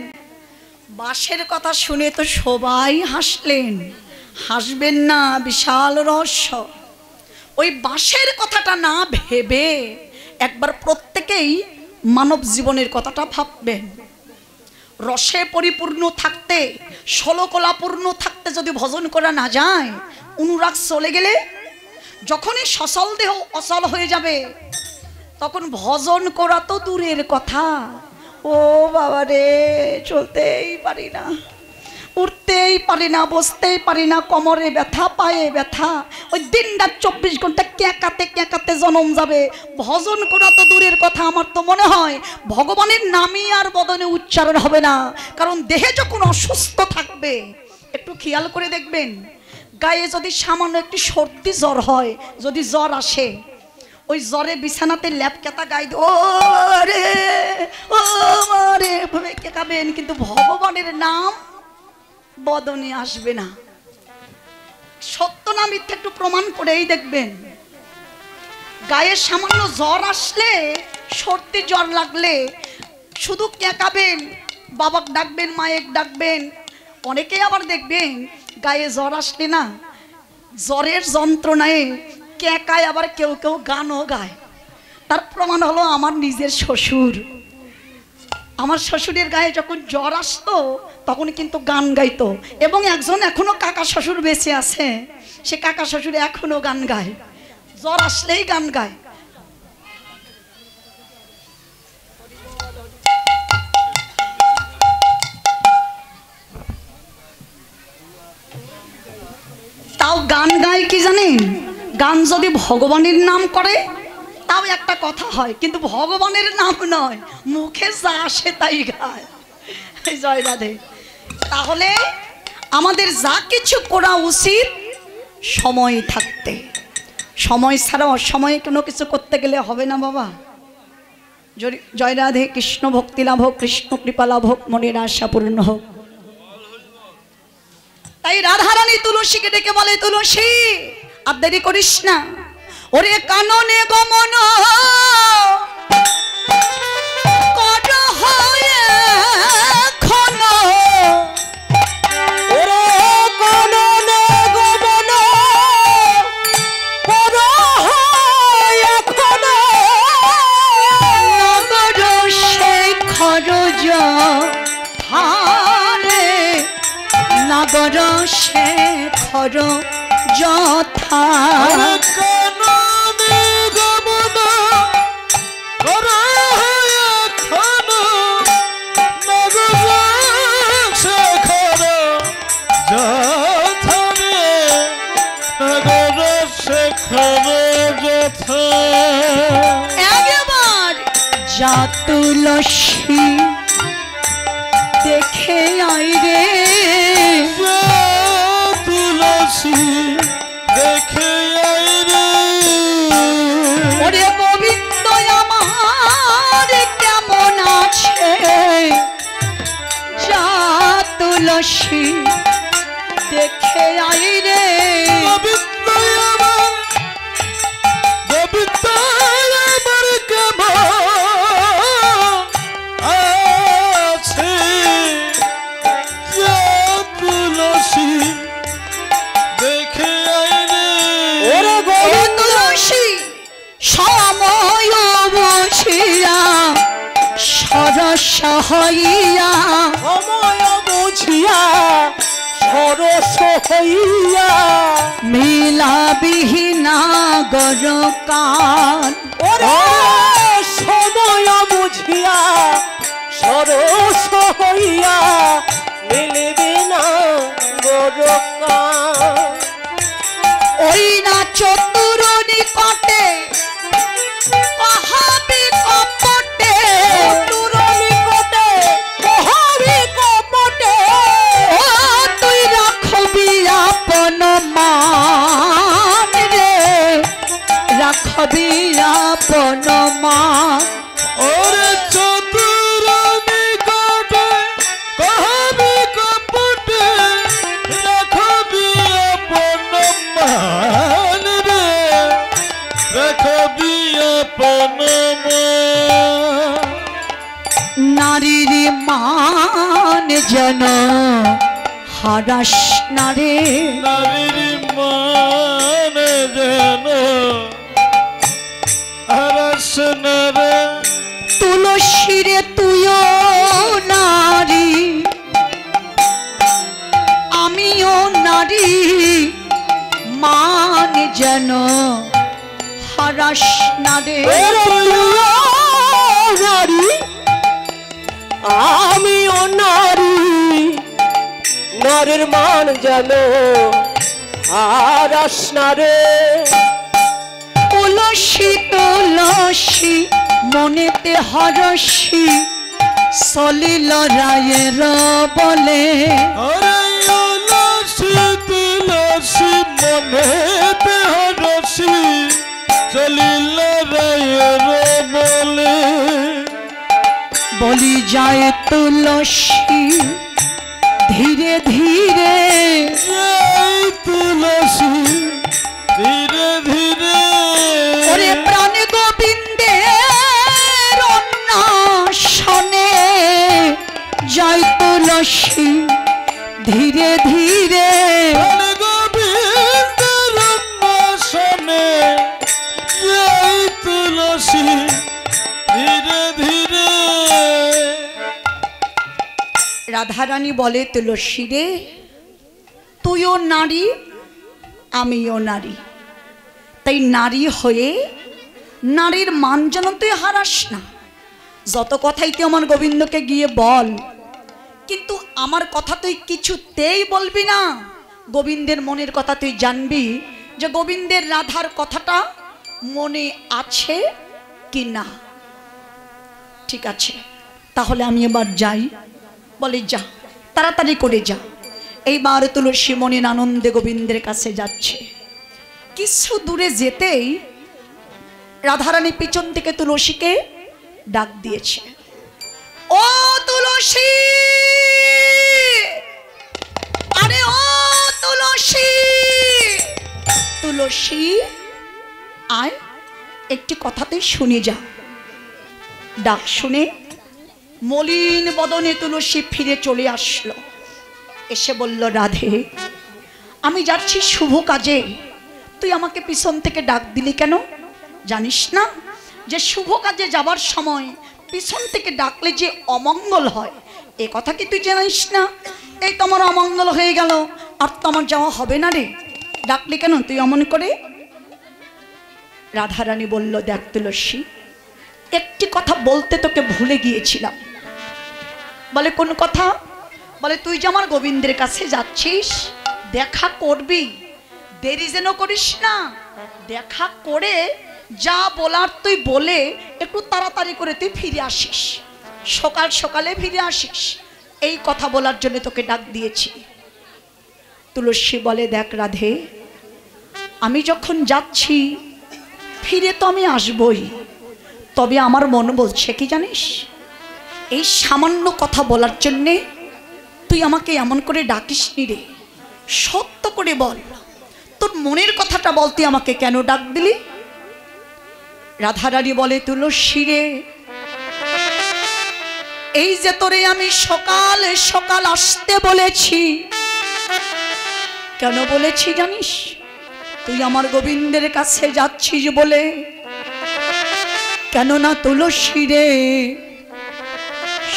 বাঁশের কথা শুনে তো সবাই হাসলেন, হাসবেন না, বিশাল রহস্য। ওই বাঁশের কথাটা না ভেবে একবার প্রত্যেকেই মানব জীবনের কথাটা ভাববেন। রসে পরিপূর্ণ থাকতে, ষোলকলাপূর্ণ থাকতে যদি ভজন করা না যায়, অনুরাগ চলে গেলে যখনই সচল দেহ অচল হয়ে যাবে, তখন ভজন করা তো দূরের কথা। ও বাবা রে, চলতেই পারি না, উঠতেই পারি না, বসতেই পারি না, কোমরে ব্যথা, পায়ে ব্যথা, ওই দিন রাত 24 ঘন্টা ক্যাঁকাতে ক্যাঁকাতে জনম যাবে। ভজন করা তো দূরের কথা, আমার তো মনে হয় ভগবানের নামই আর বদনে উচ্চারণ হবে না। কারণ দেহে যখন অসুস্থ থাকবে, একটু খেয়াল করে দেখবেন, গায়ে যদি সামান্য একটি সর্দি জ্বর হয়, যদি জ্বর আসে, ওই জ্বরে বিছানাতে ল্যাপকেতা গায়ে ও রে ও মারে ভাবে কেকাবেন, কিন্তু ভগবানের নাম বদনে আসবে না। সত্য না মিথ্যা একটু প্রমাণ করেই দেখবেন। গায়ে সামান্য জ্বর আসলে, সর্দি জ্বর লাগলে শুধু কেকাবেন, বাবাকে ডাকবেন, মায়ের ডাকবেন। অনেকেই আবার দেখবেন গায়ে জ্বর আসলে না, জ্বরের যন্ত্রণায় কেকায়, আবার কেউ কেউ গানও গায়। তার প্রমাণ হলো আমার নিজের শ্বশুর। আমার শ্বশুরের গায়ে যখন জ্বর আসতো তখন কিন্তু গান গাইতো, এবং একজন এখনো কাকা শ্বশুর বেঁচে আছে, সে কাকা শ্বশুর এখনো গান গায়, জ্বর আসলেই গান গায়। তাও গান গায় কি জানেন? গান যদি ভগবানের নাম করে তাও একটা কথা হয়, কিন্তু ভগবানের নাম নয়, মুখে যা আসে তাই গায়। জয় রাধে। তাহলে আমাদের যা কিছু করা উচিত সময় থাকতে, সময় ছাড়া অসময়ে কোনো কিছু করতে গেলে হবে না বাবা। জয় রাধে। কৃষ্ণ ভক্তি লাভ হোক, কৃষ্ণ কৃপা লাভ হোক, মনের আশা পূর্ণ হোক। তাই রাধারানী তুলসীকে ডেকে বলে, তুলসী আর দেরি করিস না, ওরে কাননে গমন কর হয়ে খন, ওরে কাননে গমন কর হয়ে খন, নগর শেখর হারে, নগর শেখর যথা। একবার যা তুলসী দেখে আই রে, তুলসী দেখে আই রে, ওরে গোবিন্দ আমার কেমন আছে, যা তুলসী দেখে আই রে। গোবিন্দ আমার, গোবিন্দ আমার কেমন আছে, যা তুলসী দেখে আই রে। ওরে গোবিন্দ তুলসী সময় বসিয়া সরস হইয়া, সময় বুঝিয়া সরস হইয়া, মিলাবিহীনা গরকান। ওরে সময় বুঝিয়া সরস হইয়া, মিলবে না গোরকান। ওই না চতুর নিকটে কহাবি কপটে, চতুর নিকটে কহাবি কপটে, ও তুই রাখবি আপন মান রে, রাখবি আপন মান। ওরে যেন হারাস না রে, নারীর মান যেন হারাস না রে। তুলসী রে তুইও নারী আমিও নারী, মান যেন হারাস না রে। নারী আমিও নারী, নারীর মান যেন হারাস না রে। তুলসী তুলসী মনেতে হরসি, সলিল রায়ের বলে আরে তুলসী তুলসী মনেতে হরসি, চলিল রায়ের বলে। বলি যায় তুলসী ধীরে ধীরে, এই তুলসী ধীরে ধীরে। ওরে প্রাণ গোবিন্দের অন্বেষণে যায় তুলসী ধীরে ধীরে। প্রাণ গোবিন্দের অন্বেষণে এই তুলসী ধীরে ধীরে। রাধারানী বলে তুলসী রে তুইও নারী আমিও নারী, তাই নারী হয়ে নারীর মান যেন তুই হারাস না। যত কথাই তুই আমার গোবিন্দকে গিয়ে বল, কিন্তু আমার কথা তুই কিছুতেই বলবি না। গোবিন্দের মনের কথা তুই জানবি যে গোবিন্দের রাধার কথাটা মনে আছে কি না। ঠিক আছে, তাহলে আমি এবার যাই। বলে যা, তাড়াতাড়ি করে যা। এইবার তুলসী মনের আনন্দে গোবিন্দের কাছে যাচ্ছে। কিছু দূরে যেতেই রাধারানী পিছন থেকে তুলসীকে ডাক দিয়েছে, ও তুলসী, আরে ও তুলসী, তুলসী আয় একটি কথাতেই শুনে যা। ডাক শুনে মলিন বদনে তুলসী ফিরে চলে আসলো। এসে বলল, রাধে আমি যাচ্ছি শুভ কাজে, তুই আমাকে পিছন থেকে ডাক দিলি কেন? জানিস না যে শুভ কাজে যাবার সময় পিছন থেকে ডাকলে যে অমঙ্গল হয়, এ কথা কি তুই জানিস না? এই তো আমার অমঙ্গল হয়ে গেল, আর তো আমার যাওয়া হবে না রে, ডাকলি কেন তুই অমন করে? রাধারানী বলল, দেখ তুলসী, একটি কথা বলতে তোকে ভুলে গিয়েছিলাম। বলে কোন কথা? বলে তুই যে আমার গোবিন্দের কাছে যাচ্ছিস, দেখা করবি, দেরি যেন করিস না। দেখা করে যা বলার তুই বলে একটু তাড়াতাড়ি করে তুই ফিরে আসিস, সকাল সকালে ফিরে আসিস, এই কথা বলার জন্য তোকে ডাক দিয়েছি। তুলসী বলে, দেখ রাধে, আমি যখন যাচ্ছি ফিরে তো আমি আসবই, তবে আমার মন বলছে কি জানিস, এই সামান্য কথা বলার জন্যে তুই আমাকে এমন করে ডাকিস নি রে। সত্য করে বল, তোর মনের কথাটা বল, তুই আমাকে কেন ডাক দিলি? রাধারানী বলে, তুলসী রে, এই যে তোরে আমি সকাল সকাল আসতে বলেছি, কেন বলেছি জানিস? তুই আমার গোবিন্দের কাছে যাচ্ছিস বলে। কেননা তুলসী রে,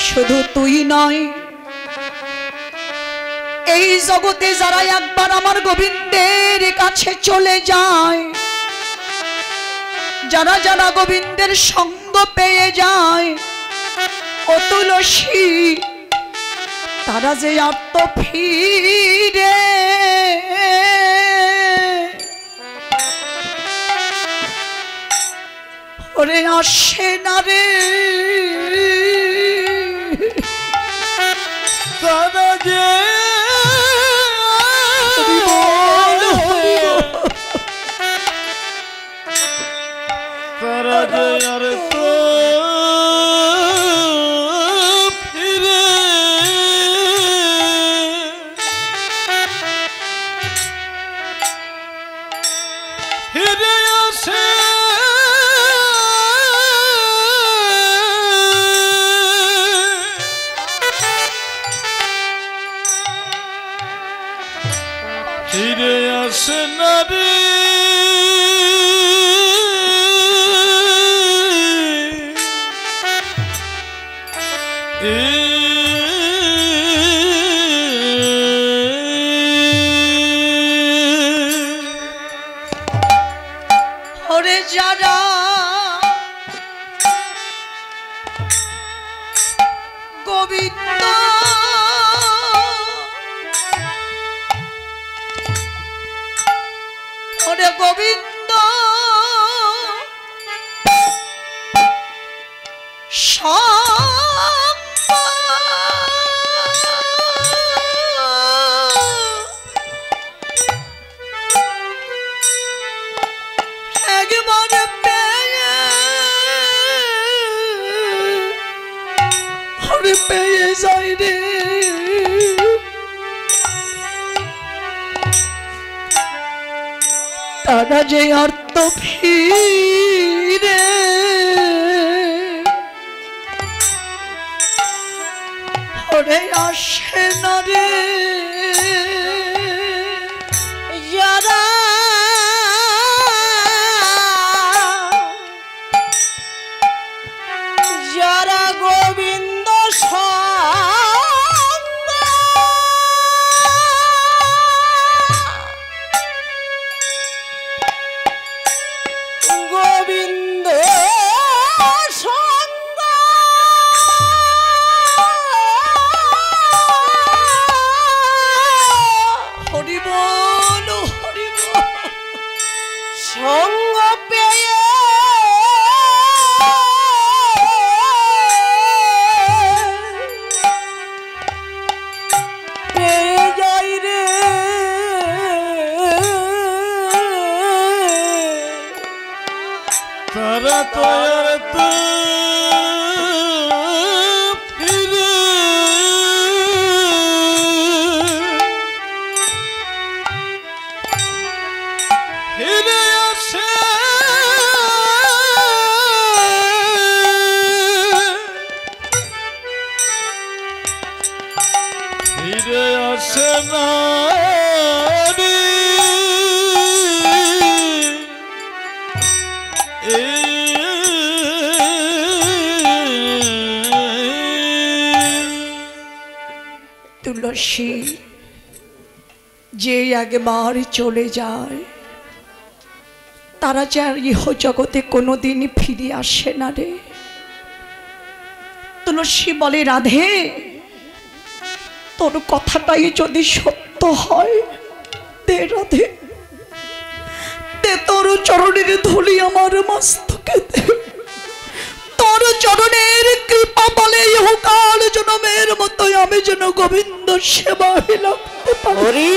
শুধু তুই নয়, এই জগতে যারা একবার আমার গোবিন্দের কাছে চলে যায়, যারা যারা গোবিন্দের সঙ্গ পেয়ে যায়, ও তুলসী, তারা যে আর তো ফিরে ওরে আসে না রে। তারা যে তারা যে আর তো ফিরে ফিরে আসে ফিরে আসে না রে ওরে যারা গোবিন্দ ওরে গোবিন্দ একবার পেয়ে ওরে পেয়ে যাই রে তারা যে অর্থ ফিরে ওরে আসে না রে যারা যারা গোবিন্দ গোবিন্দ সঙ্গ হরি বল সঙ্গ পেয়ে পেয়ে যাই রে তারা তো আর তো ফিরে ফিরে আসে ফিরে আসে না রে তুলসী যে একবার চলে যায় তারা যে আর ইহ জগতে কোনোদিন ফিরে আসে না রে তুলসী বলে রাধে তোর কথাটাই যদি সত্য হয় দে রাধে দে তোর চরণের ধুলি আমার মস্তকে দে তোর চরণের কৃপা বলে ইহকাল জনমের মতো আমি যেন গোবিন্দ সেবা লাগতে পারি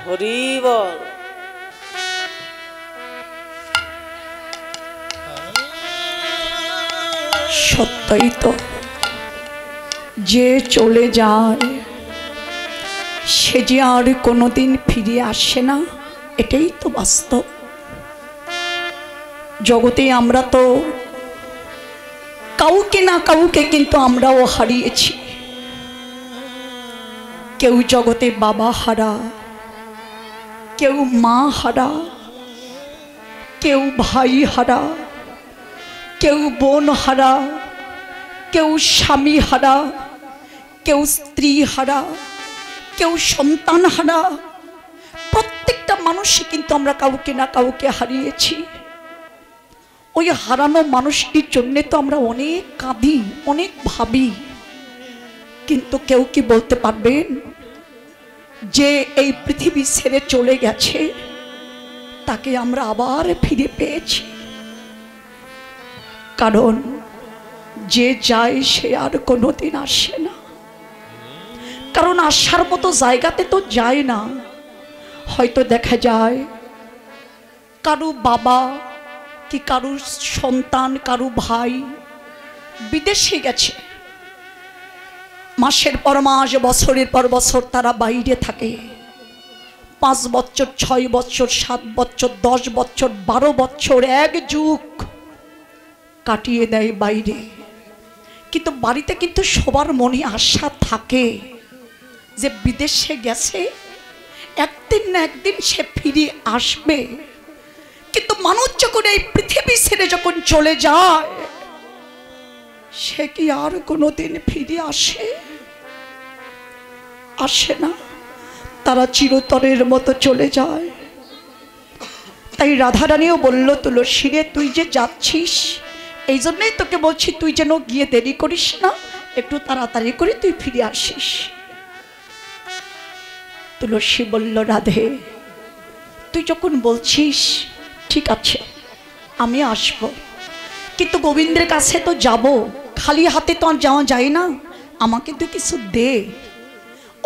হরি বল সত্যই তো যে চলে যায় সে যে আর কোনোদিন ফিরে আসে না এটাই তো বাস্তব জগতে আমরা তো কাউকে না কাউকে কিন্তু আমরাও হারিয়েছি কেউ জগতে বাবা হারা কেউ মা হারা কেউ ভাই হারা কেউ বোন হারা কেউ স্বামী হারা কেউ স্ত্রী হারা কেউ সন্তান হারা প্রত্যেকটা মানুষই কিন্তু আমরা কাউকে না কাউকে হারিয়েছি ওই হারানো মানুষটির জন্য তো আমরা অনেক কাঁদি অনেক ভাবি কিন্তু কেউ কি বলতে পারবেন যে এই পৃথিবী ছেড়ে চলে গেছে তাকে আমরা আবার ফিরে পেয়েছি কারণ যে যায় সে আর কোনোদিন আসে না কারণ আসার মতো জায়গাতে তো যায় না হয়তো দেখা যায় কারো বাবা কি কারো সন্তান কারো ভাই বিদেশে গেছে মাসের পর মাস বছরের পর বছর তারা বাইরে থাকে 5 বছর 6 বছর 7 বছর 10 বছর 12 বছর এক যুগ কাটিয়ে দেয় বাইরে কিন্তু বাড়িতে কিন্তু সবার মনে আশা থাকে যে বিদেশে গেছে, একদিন না একদিন সে ফিরে আসবে। কিন্তু মানুষ যখন এই পৃথিবী ছেড়ে যখন চলে যায়, সে কি আর কোনোদিন ফিরে আসে? আসে না, তারা চিরতরের মতো চলে যায়। তাই রাধারানীও বলল, তুলসী রে, তুই যে যাচ্ছিস, এই জন্যই তোকে বলছি তুই যেন গিয়ে দেরি করিস না, একটু তাড়াতাড়ি করে তুই ফিরে আসিস। তুলসী বলল, রাধে, তুই যখন বলছিস ঠিক আছে, আমি আসব, কিন্তু গোবিন্দের কাছে তো যাব, খালি হাতে তো আর যাওয়া যায় না, আমাকে তুই কিছু দে।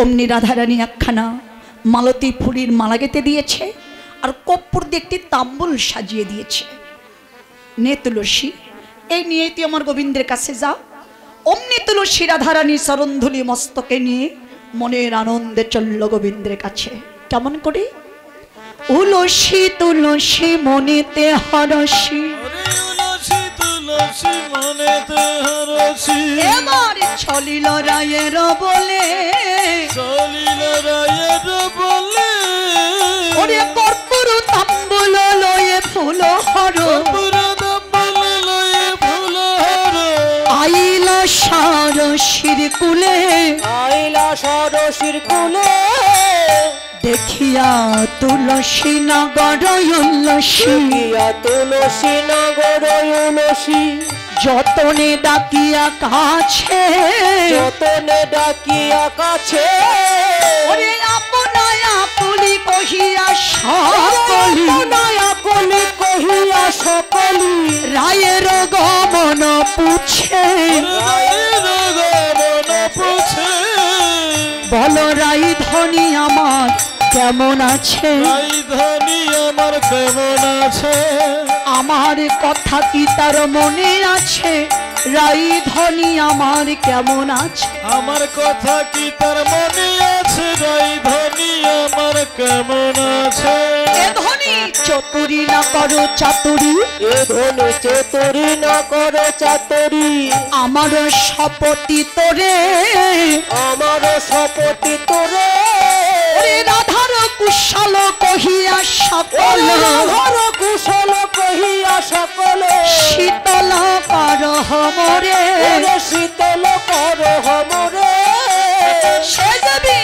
অমনি রাধারানী একখানা মালতী ফুলের মালা গেঁথে দিয়েছে, আর কর্পূর দিয়ে একটি তাম্বুল সাজিয়ে দিয়েছে। নে তুলসী, এই নিয়ে তুই আমার গোবিন্দের কাছে যা। অমনি তুলসী রাধারানী চরণধুলি মস্তকে নিয়ে মনের আনন্দে চলল গোবিন্দের কাছে। কেমন করে? তুলসী তুলসী মনেতে হরসি, তুলসী মনেতে হরসি, এবার চলিল রায়ের বলে, চলিল রায়ের বলে, ওরে কর্পূর তাম্বুল লয়ে ফুল হর, আইলা সরসির কুলে, আইলা সরসির কুলে, দেখিয়া তুলসী নগর উল্লসী, দেখিয়া তুলসী নগর উলসী, যতনে ডাকিয়া কাছে, যতনে ডাকিয়া কাছে, ওরে আপনায় আপনি কহিয়া সকলি, নয়া কলি কহিয়া সকলি, রায়ের গমন পুছে, রায়ের গমন পুছে, বল রাই ধনী আমার কেমন আছে, রাই ধনী আমার কেমন আছে, আমার কথা কি তার মনে আছে, রাই ধনী আমার কেমন আছে, আমার কথা কি তার মনে আছে, রাই ধনী আমার কেমন আছে। এ ধনী চতুরি না করো চাতুরি, এ ধনী চতুরি না করো চাতুরি, আমার শপথি তোরে, আমার শপথি তোরে, ওরে রাধার কুশল কহিয়া সকল, রাধার কুশল কহিয়া সকল, শীতল কর হমরে, ওরে শীতল কর হমরে, সে যাবি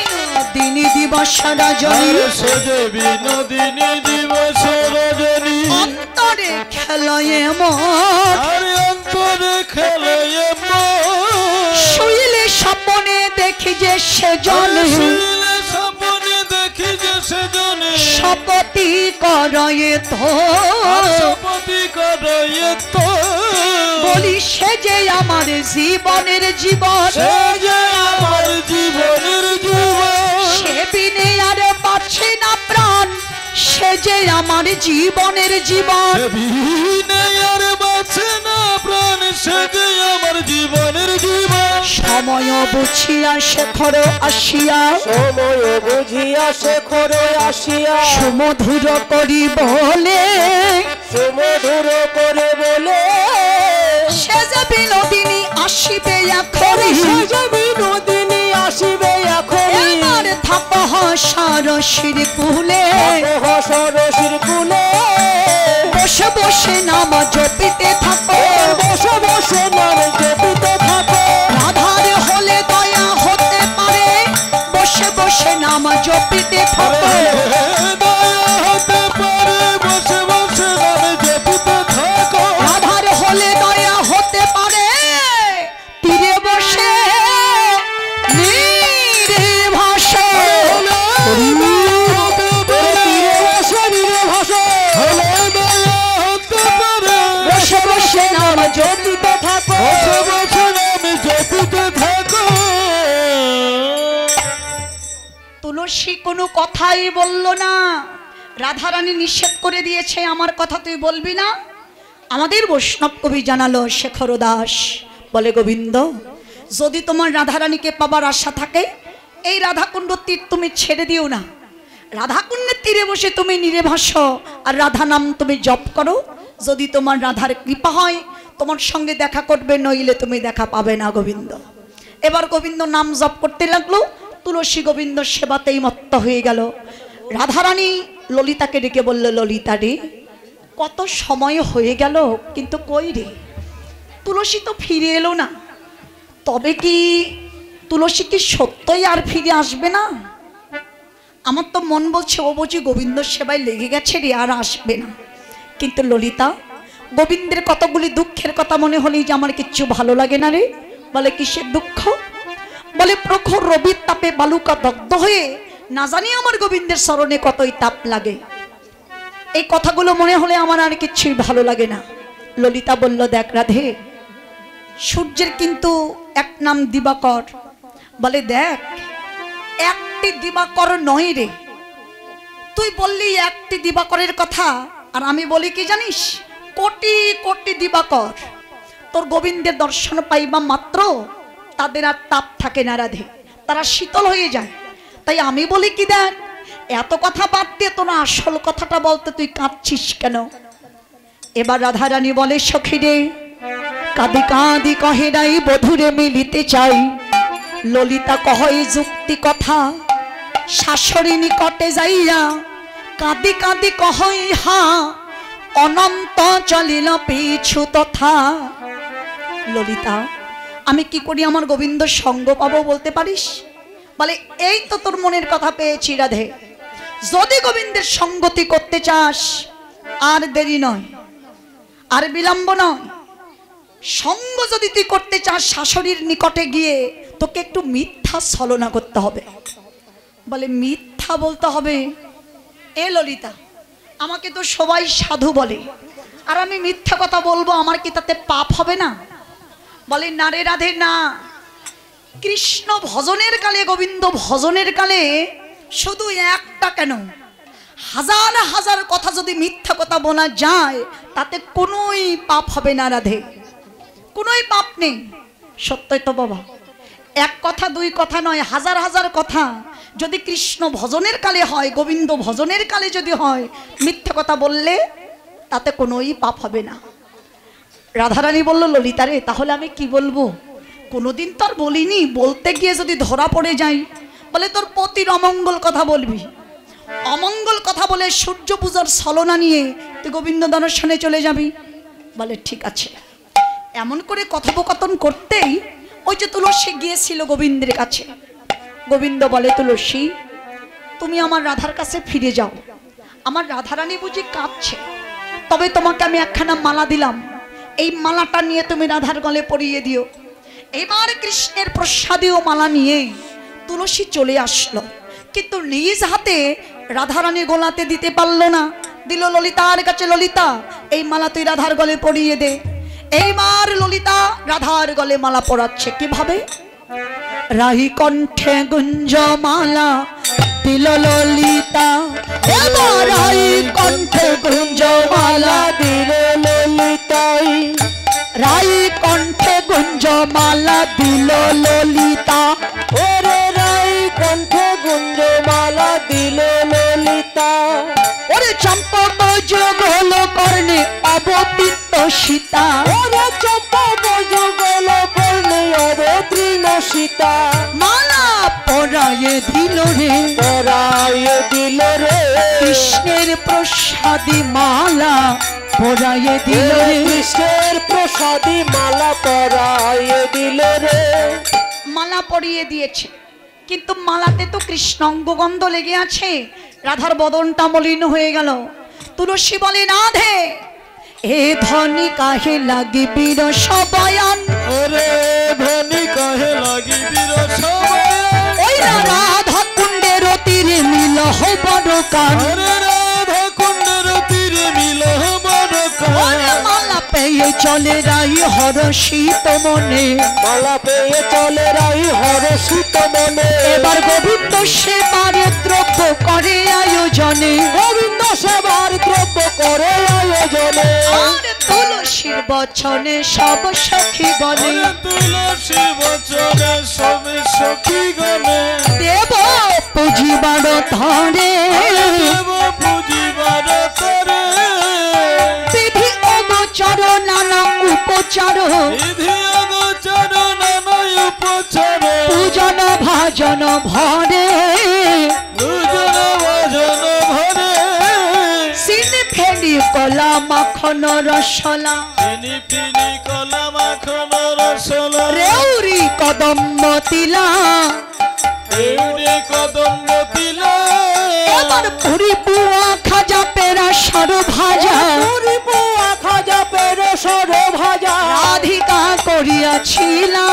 দিনী দিবস রজনী, আর সে যে বিনোদিনী দিবস রজনী, অন্তরে খেলয়ে মন, আর অন্তরে খেলে শুইলে স্বপ্নে দেখি যে সেজন, শুনলে স্বপ্নে দেখি যে সেজনে, শপথি করয়ে তো, শপথি করে তো, বলি সে যে আমার জীবনের জীবন, সে যে আমার জীবনের জীবন, সে বিনে আর পাচ্ছে না প্রাণ, সে যে আমার জীবনের জীবন, সে বিনে আর বাঁচে না প্রাণ, সে যে আমার জীবনের জীবন, সময় বুঝিয়া শেখর আসিয়া, সময় বুঝিয়া শেখর আসিয়া, সুমধুর করি বলে, সুমধুর করে বলে, সে যে বিনোদিনী আসিবে এখনই, বিনোদিনী আসিবে এখনই, এবার থাপ সরসির কুলে, সরসির কুলে, বসে বসে নাম জপিতে থাকো, বসে বসে নাম জপিতে থাকো, রাধার হলে দয়া হতে পারে, বসে বসে নাম জপিতে থাকো, দয়া হতে পারে, বসে বসে নাম জপিতে থাকো, রাধার হলে দয়া হতে পারে, তীরে বসে নির্ভাস, বসে বসে নাম জপিতে থাকো। তুলসী কোনো কথাই বলল না। রাধারানী নিষেধ করে দিয়েছে, আমার কথা তুই বলবি না। আমাদের বৈষ্ণব কবি জানালো শেখর দাস, বলে গোবিন্দ, যদি তোমার রাধারানীকে পাবার আশা থাকে, এই রাধাকুণ্ড তীর তুমি ছেড়ে দিও না। রাধাকুণ্ডের তীরে বসে তুমি নির্ভাস আর রাধা নাম তুমি জপ করো। যদি তোমার রাধার কৃপা হয়, তোমার সঙ্গে দেখা করবে, নইলে তুমি দেখা পাবে না গোবিন্দ। এবার গোবিন্দ নাম জপ করতে লাগলো। তুলসী গোবিন্দ সেবাতেই মত্ত হয়ে গেল। রাধারানী ললিতাকে ডেকে বলল, ললিতা রে, কত সময় হয়ে গেল, কিন্তু কই রে, তুলসী তো ফিরে এলো না। তবে কি তুলসী কি সত্যই আর ফিরে আসবে না? আমার তো মন বলছে ও বুঝি গোবিন্দ সেবায় লেগে গেছে রে, আর আসবে না। কিন্তু ললিতা, গোবিন্দের কতগুলি দুঃখের কথা মনে হলেই যে আমার কিচ্ছু ভালো লাগে না রে। বলে কিসের দুঃখ? বলে প্রখর রবির তাপে বালুকা দগ্ধ হয়ে না জানি আমার গোবিন্দের স্মরণে কতই তাপ লাগে। এই কথাগুলো মনে হলে আমার আর কিচ্ছুই ভালো লাগে না। ললিতা বলল, দেখ রাধে, সূর্যের কিন্তু এক নাম দিবাকর। বলে দেখ, একটি দিবাকর নয় রে, তুই বললি একটি দিবাকরের কথা, আর আমি বলি কি জানিস, কোটি কোটি দিবাকর। তোর গোবিন্দের দর্শন পাইবা মাত্র তাদের আর তাপ থাকে না রাধে, তারা শীতল হয়ে যায়। তাই আমি বলি কি, দেখ, এত কথা বাদ দিয়ে তোরা আসল কথাটা বলতে তুই কাঁদছিস কেন? এবার রাধারানী বলে, সখী রে, কাঁদি কাঁদি কহে নাই বধুরে মিলিতে চাই। ললিতা কহে যুক্তি কথা, শাশুড়ি নিকটে যাইয়া কাঁদি কাঁদি কহই হা, অনন্ত চলিল পিছু তথা। ললিতা, আমি কি করি আমার গোবিন্দ সঙ্গ পাবো বলতে পারিস? বলে এই তো তোর মনের কথা পেয়েছি রাধে, যদি গোবিন্দের সঙ্গতি করতে চাস আর দেরি নয়, আর বিলম্ব নয়। সঙ্গ যদি তুই করতে চাস, শাশুড়ির নিকটে গিয়ে তোকে একটু মিথ্যা ছলনা করতে হবে। বলে মিথ্যা বলতে হবে? এ ললিতা, আমাকে তো সবাই সাধু বলে, আর আমি মিথ্যা কথা বলবো, আমার কি তাতে পাপ হবে না? বলে না রে রাধে, না। কৃষ্ণ ভজনের কালে, গোবিন্দ ভজনের কালে শুধু একটা কেন, হাজার হাজার কথা যদি মিথ্যা কথা বলা যায়, তাতে কোনোই পাপ হবে না রাধে, কোনোই পাপ নেই। সত্যই তো বাবা, এক কথা দুই কথা নয়, হাজার হাজার কথা যদি কৃষ্ণ ভজনের কালে হয়, গোবিন্দ ভজনের কালে যদি হয়, মিথ্যা কথা বললে তাতে কোনোই পাপ হবে না। রাধারানী বলল, ললিতা রে, তাহলে আমি কি বলবো? কোনোদিন তো আর বলিনি, বলতে গিয়ে যদি ধরা পড়ে যাই। বলে তোর পতির অমঙ্গল কথা বলবি, অমঙ্গল কথা বলে সূর্য পূজার ছলনা নিয়ে তুই গোবিন্দ দর্শনে চলে যাবি। বলে ঠিক আছে। এমন করে কথোপকথন করতেই ওই যে তুলসী গিয়েছিল গোবিন্দের কাছে। গোবিন্দ বলে, তুলসী, তুমি আমার রাধার কাছে ফিরে যাও, আমার রাধারানী বুঝি কাঁদছে, তবে তোমাকে আমি একখানা মালা দিলাম, এই মালাটা নিয়ে তুমি রাধার গলে পরিয়ে দিও। এবার কৃষ্ণের প্রসাদীয় মালা নিয়ে তুলসী চলে আসলো, কিন্তু নিজ হাতে রাধারানী গোলাতে দিতে পারলো না, দিল ললিতার কাছে। ললিতা, এই মালা তুই রাধার গলে পরিয়ে দে। এইবার ললিতা রাধার গলে মালা পরাচ্ছে। কিভাবে? রাহি কণ্ঠে গুঞ্জমালা দিল ললিতা, এবার রাহি কণ্ঠে গুঞ্জমালা দিল ললিতাই, রাই কণ্ঠে গুঞ্জমালা দিল ললিতা। ওরে রাই কণ্ঠে গুঞ্জমালা দিল ললিতা, ওরে চম্পক যুগল কর্ণে অবতীর্ণ সীতা, ওরে চম্পক যুগল কর্ণে অবতীর্ণ সীতা। মালা পরায়ে দিল রে, পরায়ে দিল রে, কৃষ্ণের প্রসাদী মালা পরায়ে দিল রে, কৃষ্ণের প্রসাদী মালা পরায়ে দিল রে। মালা পরিয়ে দিয়েছে, কিন্তু মালাতে তো কৃষ্ণাঙ্গগন্ধ লেগে আছে, রাধার বদনটা মলিন হয়ে গেল। তুলসী বলে, রাধে, এ ধনী কাহে লাগিবি রসবয়ান, ওরে ধনী কাহে লাগিবি রসবয়ান, ওই রাধা কুণ্ডের তীরে মিলহ বড় কান, ওরে রাধা কুণ্ডের তীরে মিলহ বড় কান, মালা পেয়ে চলে রাই হরষিত মনে, মালা পেয়ে চলে রাই হরষিত মনে। এবার গোবিন্দ সেবার দ্রব্য করে আয়োজনে, গোবিন্দ সেবার দ্রব্য করে আয়োজনে, আর তুলসীর বচনে সব সখী গণে, ওরে তুলসী বচনে সব সখী গণে, দেব পুজিবার ধরে, দেব পুজিবার তরে, বিধি অগোচর নানা উপচার, বিধি অগোচর নানা উপচার, পূজন ভার ভজন ভরে দুজন ভজন ভরে চিনি ফেনি কলা মাখন রসলা চিনি ফিনি কলা মাখন রসলা রেউরি কদম্ব তিলা রেউরি কদম্ব তিলা এবার পুরি পুয়া খাজা পেরা সর ভাজা পুরি পোয়া খাজা পেরে সর ভাজা রাধিকা করিয়াছিলা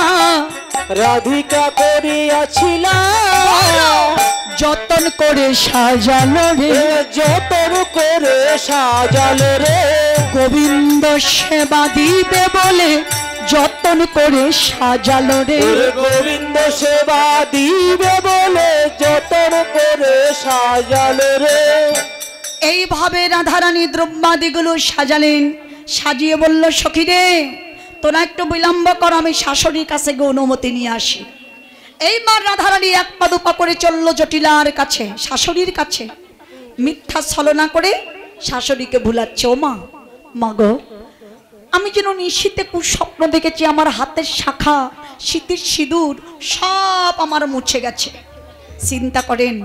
রাধিকা করিয়াছিলাম যতন করে সাজালো রে যতন করে সাজালো রে গোবিন্দ সেবা দিবে বলে যতন করে সাজালো রে ওরে গোবিন্দ সেবা দিবে বলে যতন করে সাজালো রে। এইভাবে রাধারানী দ্রব্যাদিগুলো সাজালেন। সাজিয়ে বলল, সখী রে তোরা একটু বিলম্ব কর, আমি শাশুড়ির কাছে গিয়ে অনুমতি নিয়ে আসি। এইবার রাধারানী এক পা দুপা করে চলল জটিলার কাছে, শাশুড়ির কাছে। মিথ্যা ছলনা করে শাশুড়িকে ভুলাচ্ছে। ও মা, মাগো, আমি যেন নিশীতে কুস্বপ্ন দেখেছি, আমার হাতের শাখা শীতের সিঁদুর সব আমার মুছে গেছে। চিন্তা করেন,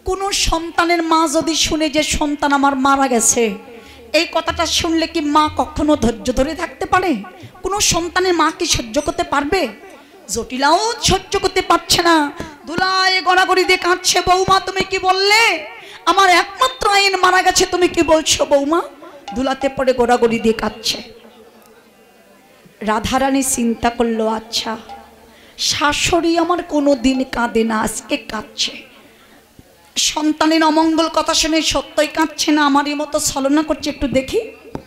কোনো সন্তানের মা যদি শুনে যে সন্তান আমার মারা গেছে, এই কথাটা শুনলে কি মা কখনো ধৈর্য ধরে থাকতে পারে? কোনো সন্তানের মা কি সহ্য করতে পারবে? জটিলাও সহ্য করতে পারছে না, দুলায় গড়াগড়ি দিয়ে কাঁদছে। বৌমা তুমি কি বললে? আমার একমাত্র আইন মারা গেছে, তুমি কি বলছো বৌমা? দুলাতে পড়ে গড়াগড়ি দিয়ে কাঁদছে। রাধারানী চিন্তা করলো, আচ্ছা শাশুড়ি আমার কোনো দিন কাঁদে না, আজকে কাঁদছে। সন্তানের অমঙ্গল কথা শুনে সত্যই কাঁদছে না, আমারই মতো ছলনা করছে, একটু দেখি।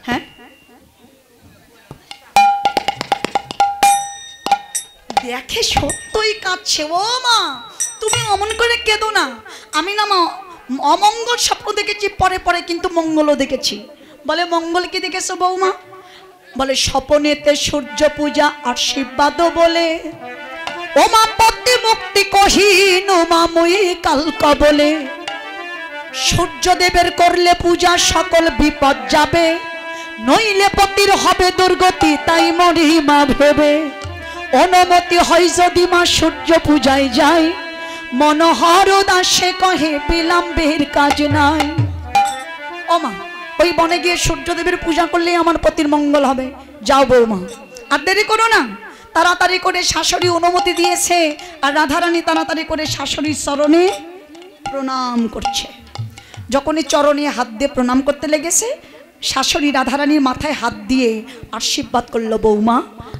হ্যাঁ, দেখে সত্যই কাঁদছে। ও মা, তুমি অমন করে কেঁদো না, আমি না মা অমঙ্গল স্বপ্ন দেখেছি, পরে পরে কিন্তু মঙ্গলও দেখেছি। বলে, মঙ্গল কি দেখেছো বৌমা? বলে, স্বপনেতে সূর্য পূজা আশীর্বাদ বলে, ও মা পতি মুক্তি কহিন মা মই কালক বলে, সূর্যদেবের করলে পূজা সকল বিপদ যাবে, নইলে পতির হবে দুর্গতি, তাই মরিমা ভেবে অনুমতি হয় যদি মা সূর্য পূজায় যায়, মনোহর দাসে কহে বিলম্বের কাজ নাই। ও মা, ওই বনে গিয়ে সূর্যদেবের পূজা করলে আমার পতির মঙ্গল হবে। যাও বৌমা, আর দেরি করো না। তাড়াতাড়ি করে শাশুড়ি অনুমতি দিয়েছে, আর রাধারানী তাড়াতাড়ি করে শাশুড়ির চরণে প্রণাম করছে। যখনই চরণে হাত দিয়ে প্রণাম করতে লেগেছে, শাশুড়ি রাধারানীর মাথায় হাত দিয়ে আশীর্বাদ করলো, বৌমা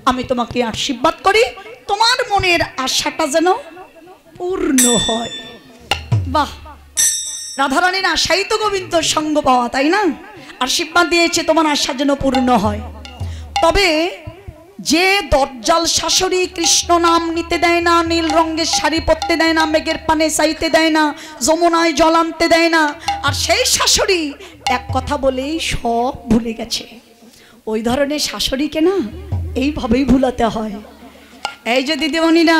আমি তোমাকে আশীর্বাদ করি, তোমার মনের আশাটা যেন পূর্ণ হয়। বাহ, রাধারানীর আশাই তো গোবিন্দ সঙ্গ পাওয়া, তাই না? আশীর্বাদ দিয়েছে তোমার আশা যেন পূর্ণ হয়। তবে যে দজ্জাল শাশুড়ি কৃষ্ণ নাম নিতে দেয় না, নীল রঙের শাড়ি পরতে দেয় না, মেঘের পানে চাইতে দেয় না, যমুনায় জল আনতে দেয় না, আর সেই শাশুড়ি এক কথা বলেই সব ভুলে গেছে, ওই ধরনের শাশুড়িকে না এইভাবেই ভুলাতে হয়। এই যে দিদিমণিরা,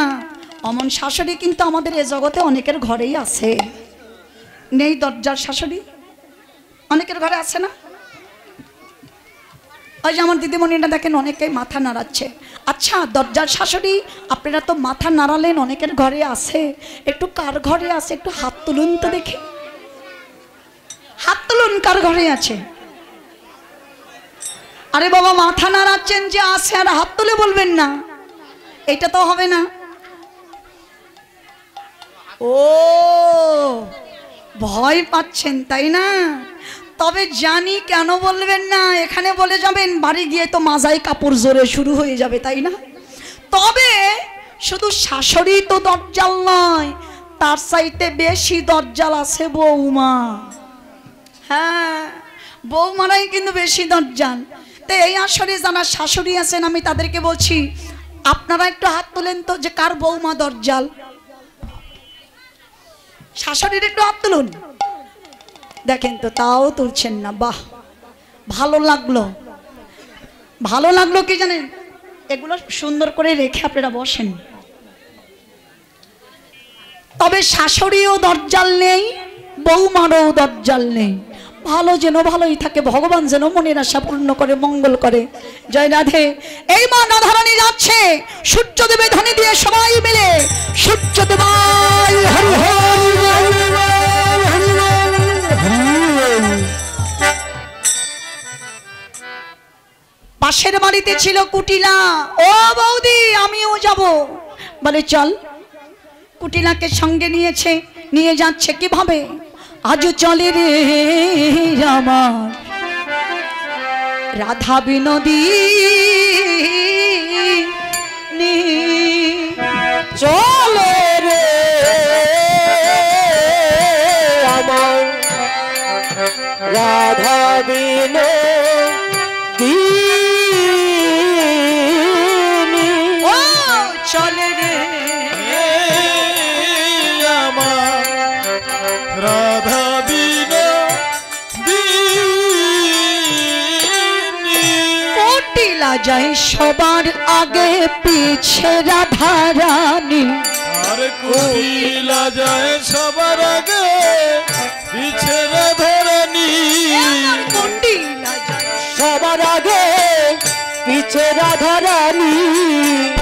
অমন শাশুড়ি কিন্তু আমাদের এ জগতে অনেকের ঘরেই আছে। নেই দজ্জাল শাশুড়ি? অনেকের ঘরে আছে না? ওই যে আমার দিদিমণিরা দেখেন অনেকেই মাথা নাড়াচ্ছে। আচ্ছা, দজ্জাল শাশুড়ি আপনারা তো মাথা নাড়ালেন, অনেকের ঘরে আছে, একটু কার ঘরে আছে একটু হাত তুলুন তো দেখি। হাত তুলুন, কার ঘরে আছে? আরে বাবা, মাথা নাড়াচ্ছেন যে আছে, আর হাত তুলে বলবেন না, এটা তো হবে না। ও, ভয় পাচ্ছেন তাই না? তবে জানি কেন বলবেন না, এখানে বলে যাবেন, বাড়ি গিয়ে তো মাজায় কাপড় জোরে শুরু হয়ে যাবে, তাই না? তবে শুধু শাশুড়ি তো দজ্জাল নয়, তার চাইতে বেশি দজ্জাল আছে বৌমা। হ্যাঁ, বৌমারাই কিন্তু বেশি দজ্জাল। তো এই আসরে যারা শাশুড়ি আছেন, আমি তাদেরকে বলছি, আপনারা একটু হাত তোলেন তো, যে কার বৌমা দজ্জাল। শাশুড়ির একটু হাত তুলুন, দেখেন তো, তাও তুলছেন না। বাহ, ভালো লাগলো। ভালো লাগলো কি জানেন, এগুলো সুন্দর করে রেখে আপনারা বসেন। তবে শাশুড়িও দজ্জাল নেই, বৌমারও দজ্জাল নেই। ভালো যেন ভালোই থাকে, ভগবান যেন মনের আশা পূর্ণ করে, মঙ্গল করে। জয় রাধে। এই মা রাধারানী যাচ্ছে সূর্যদেবের ধ্বনি দিয়ে সবাই মিলে সূর্যদেবা পাশের বাড়িতে ছিল কুটিলা। ও বৌদি আমিও যাব, বলে চল। কুটিলাকে সঙ্গে নিয়েছে, নিয়ে যাচ্ছে কিভাবে? আজ চলে রে আমার রাধা বিনোদী, চলে রে আমার রাধা বিনোদিনী। ও চলে রে আমার রাধা বিনোদিনী। কুটিলা যায় সবার আগে, পিছে রাধা রানী। আর কুটিলা যায় সবার আগে, পিছে রাধা রানী। কুটিলা যায় সবার আগে, পিছে রাধা রানী।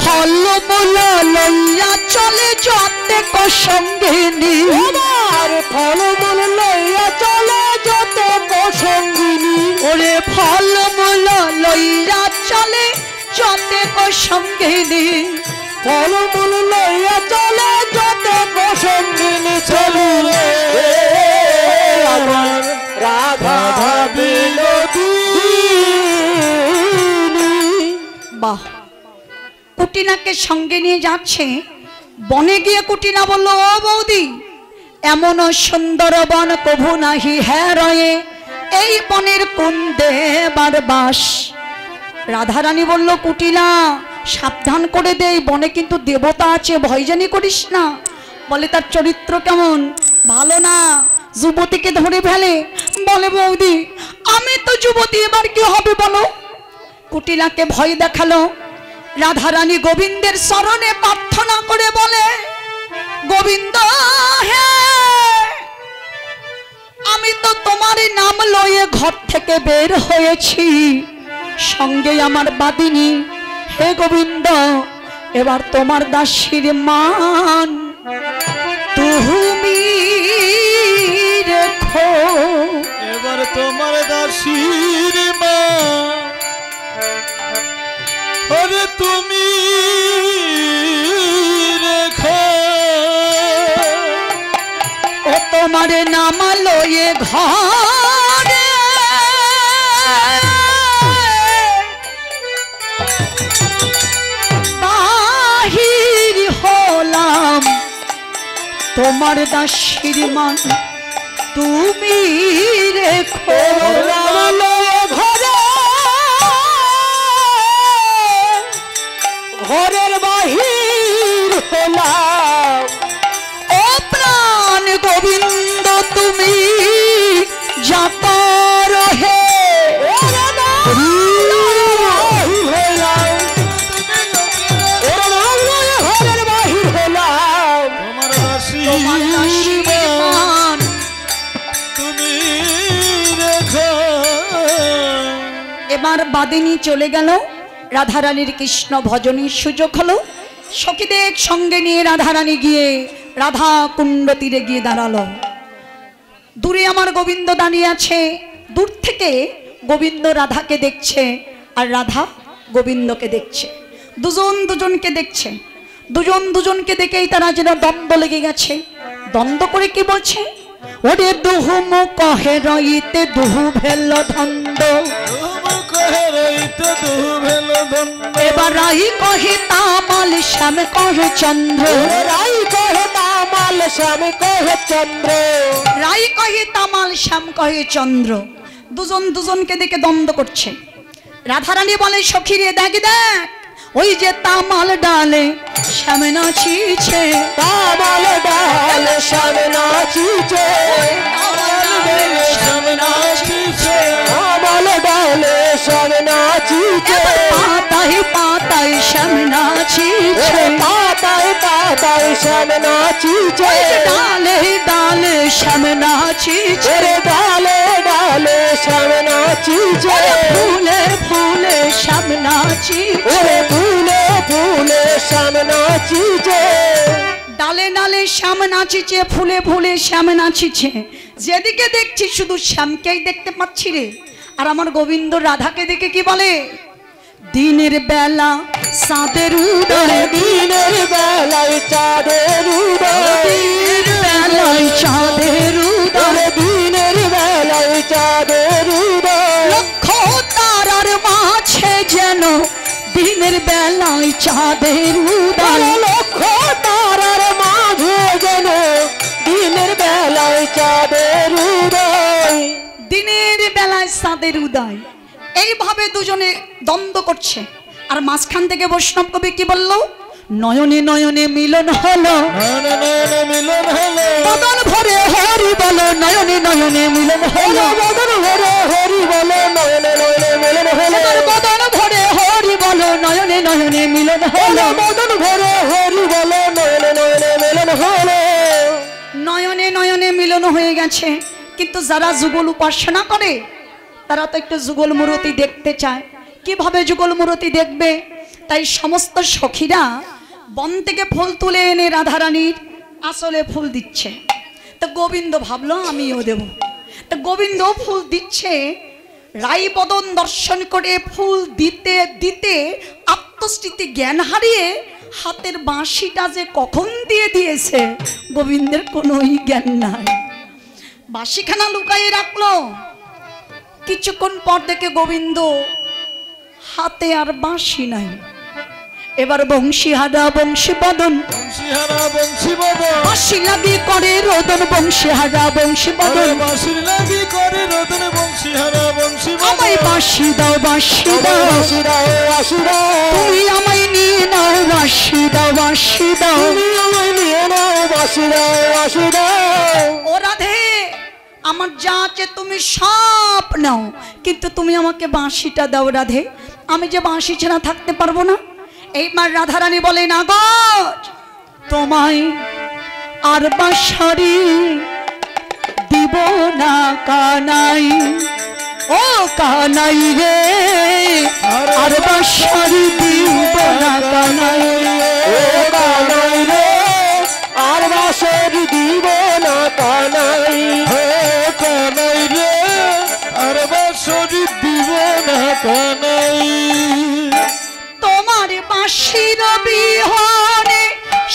ফল মূল লইয়া চলে যতে সঙ্গিনী। আমার ফলমূল লইয়া চলে যত সঙ্গিনী। ওরে ফল মূল লইয়া চলে যতে সঙ্গিনী। ফলমূল লইয়া চলে যত সঙ্গিনী। চলে রে আমার রাধা বিনোদিনী। বাহ, কুটিনাকে সঙ্গে নিয়ে যাচ্ছে। বনে গিয়ে কুটিনা বলল, ও বৌদি এমন সুন্দর বন কভু নাহি হ্যাঁ রয়ে, এই বনের কোন দেবার বাস? রাধারানী বলল, কুটিলা সাবধান করে দে, এই বনে কিন্তু দেবতা আছে, ভয়জানি করিস না। বলে তার চরিত্র কেমন? ভালো না, যুবতীকে ধরে ফেলে। বলে বৌদি আমি তো যুবতী, এবার কি হবে বলো? কুটিলাকে ভয় দেখালো। রাধারানী গোবিন্দের চরণে প্রার্থনা করে বলে, গোবিন্দ হে, আমি তো তোমার নাম লয়ে ঘর থেকে বের হয়েছি, সঙ্গে আমার বাদিনী। হে গোবিন্দ, এবার তোমার দাসীর মান তুমি রেখো। এবার তোমার দাসীর মা, ওরে তুমি রেখো। ও তোমার নাম লয়ে ঘরে বাহির হলাম, তোমার দাসীর মান তুমি রেখো। ঘরের বাহির হলাম, ও প্রাণ গোবিন্দ তুমি যাতার হে। ঘরের বাহির হলাম, তোমার দাসীর মান তুমি রেখো। এবার বাদিনী চলে গেল। রাধারানীর কৃষ্ণ ভজনের সুযোগ হলো। সখীদের সঙ্গে নিয়ে রাধারানী গিয়ে রাধা কুণ্ড তীরে গিয়ে দাঁড়ালো। দূরে আমার গোবিন্দ দাঁড়িয়ে আছে। দূর থেকে গোবিন্দ রাধাকে দেখছে আর রাধা গোবিন্দকে দেখছে। দুজন দুজনকে দেখছে। দুজন দুজনকে দেখেই তারা যেন দ্বন্দ্ব লেগে গেছে। দ্বন্দ্ব করে কি বলছে? ওরে দুহু মুখ কহে রইতে দুহু ভেল ধন্দ। এবার রাই কহে তামাল শ্যাম কহে চন্দ্র। রাই কহে তামাল শ্যাম কহে চন্দ্র। রাই কহে তামাল শ্যাম কহে চন্দ্র। দুজন দুজনকে দেখে দ্বন্দ্ব করছে। রাধারানী বলে, সখী রে দেখ দেখ, ওই যে তামাল ডালে শ্যাম নাচিছে। তামাল ডালে শ্যাম নাচিছে। তামাল ডালে শ্যাম নাচিছে। পাতায় পাতায় শ্যাম নাচিছে। পাতায় পাতায় শ্যাম নাচিছে। ডালে ডালে শ্যাম নাচিছে। ডালে ডালে শ্যাম নাচিছে। ফুলে ফুলে শ্যাম নাচিছে। ফুলে ফুলে শ্যাম নাচিছে। ডালে ডালে শ্যাম নাচিছে, ফুলে ফুলে শ্যাম নাচিছে। যেদিকে দেখছি শুধু শ্যামকেই দেখতে পাচ্ছি রে। আর আমার গোবিন্দ রাধাকে দেখে কি বলে? দিনের বেলা চাঁদের উদয়, দিনের বেলায় চাঁদের উদয়, দিনের বেলায় চাঁদের উদয়, দিনের বেলায় চাঁদের উদয়, লক্ষ তারার মাঝে যেন দিনের বেলায় চাঁদের উদয়, লক্ষ তারার মাঝে যেন দিনের বেলায় চাঁদের উদয়। দিনের বেলায় চাঁদের উদয়, এইভাবে দুজনে দ্বন্দ্ব করছে। আর মাঝখান থেকে বৈষ্ণব কবি কি বলল? নয়নে নয়নে মিলন হলো, নয়নে নয়নে মিলন হলো, বদন ভরে হরি বলো, নয়নে নয়নে মিলন হলো, বদন ভরে হরি বলো, নয়নে নয়নে মিলন হলো, বদন ভরে হরি বলো, নয়নে নয়নে মিলন হলো, বদন ভরে হরি বলো, নয়নে নয়নে মিলন হলো। নয়নে নয়নে মিলন হয়ে গেছে। কিন্তু যারা যুগল উপাসনা করে তারা তো একটু যুগল মূর্তি দেখতে চায়। কিভাবে যুগল মূর্তি দেখবে? তাই সমস্ত সখীরা বন থেকে ফুল তুলে এনে রাধারানীর আসলে ফুল দিচ্ছে। তো গোবিন্দ ভাবলো আমিও দেব। তো গোবিন্দ ফুল দিচ্ছে, রায়বদন দর্শন করে ফুল দিতে দিতে আত্মস্থিতি জ্ঞান হারিয়ে হাতের বাঁশিটা যে কখন দিয়ে দিয়েছে গোবিন্দের কোনোই জ্ঞান নাই। বাঁশিখানা লুকাইয়ে রাখলো। কিছুক্ষণ পর দেখে গোবিন্দ হাতে আর বাঁশি নাই। এবার বংশীহারা বংশীবদন, বংশীহারা বংশীবদন, বাঁশি লাগি করে রোদন, বংশীহারা বংশীবদন, বাঁশির লাগি করে রোদন, বংশীহারা বংশীবদন, আমায় বাঁশি দাও, বাঁশি দাও, বাঁশি দাও, বাঁশি দাও, তুমি আমায় নিয়ে নাও, বাঁশি দাও, বাঁশি দাও, তুমি আমায় নিয়ে নাও, বাঁশি দাও, বাঁশি দাও। ও রাধে, আমার যা আছে তুমি সব নাও, কিন্তু তুমি আমাকে বাঁশিটা দাও রাধে। আমি যে বাঁশি ছাড়া থাকতে পারবো না। এইবার রাধারানী বলে না গো, তোমায় আর বাঁশারি দিব না কানাই, ও কানাই রে, আর বাঁশারি দিব না কানাই, ও কানাই রে, আর বাঁশরি দিব না কানাই, হে কানাই রে, আর বাঁশরি দিব না কানাই। তোমার বাঁশির বিহনে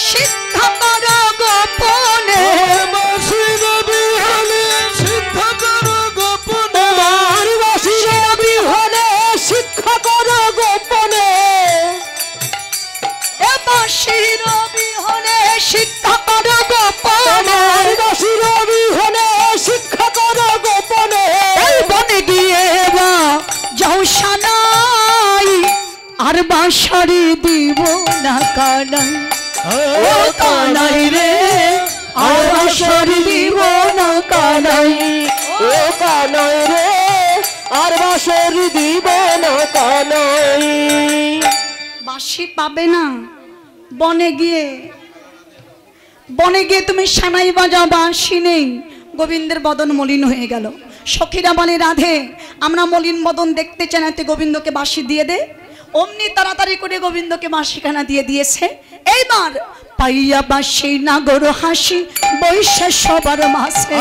শিক্ষা কর গোপনে, বাঁশির বিহনে শিক্ষা কর গোপনে, তোমার বাঁশির বিহনে শিক্ষা কর গোপনে, এ বাঁশির বিহনে শিক্ষা কর গোপনে, তোমার বাঁশির বিহনে শিক্ষা কর গোপনে। এই বনে গিয়ে বা যাও সানাই, আর বাঁশারি দিব না কানাই, ও কানাই রে, আর বাঁশারি দিব না কানাই, ও কানাই রে, আর বাঁশরি দিব না কানাই। বাঁশি পাবে না। বনে গিয়ে তুমি সানাই বাজাও, বাঁশি নেই। গোবিন্দের বদন মলিন হয়ে গেল। সখীরা বলে রাধে, আমরা মলিন বদন দেখতে চাই না, তুই গোবিন্দকে বাঁশি দিয়ে দে। অমনি তাড়াতাড়ি করে গোবিন্দকে বাঁশিখানা দিয়ে দিয়েছে। এইবার পাইয়া বাঁশি নাগর হাসি বৈশা সবার মাঝে,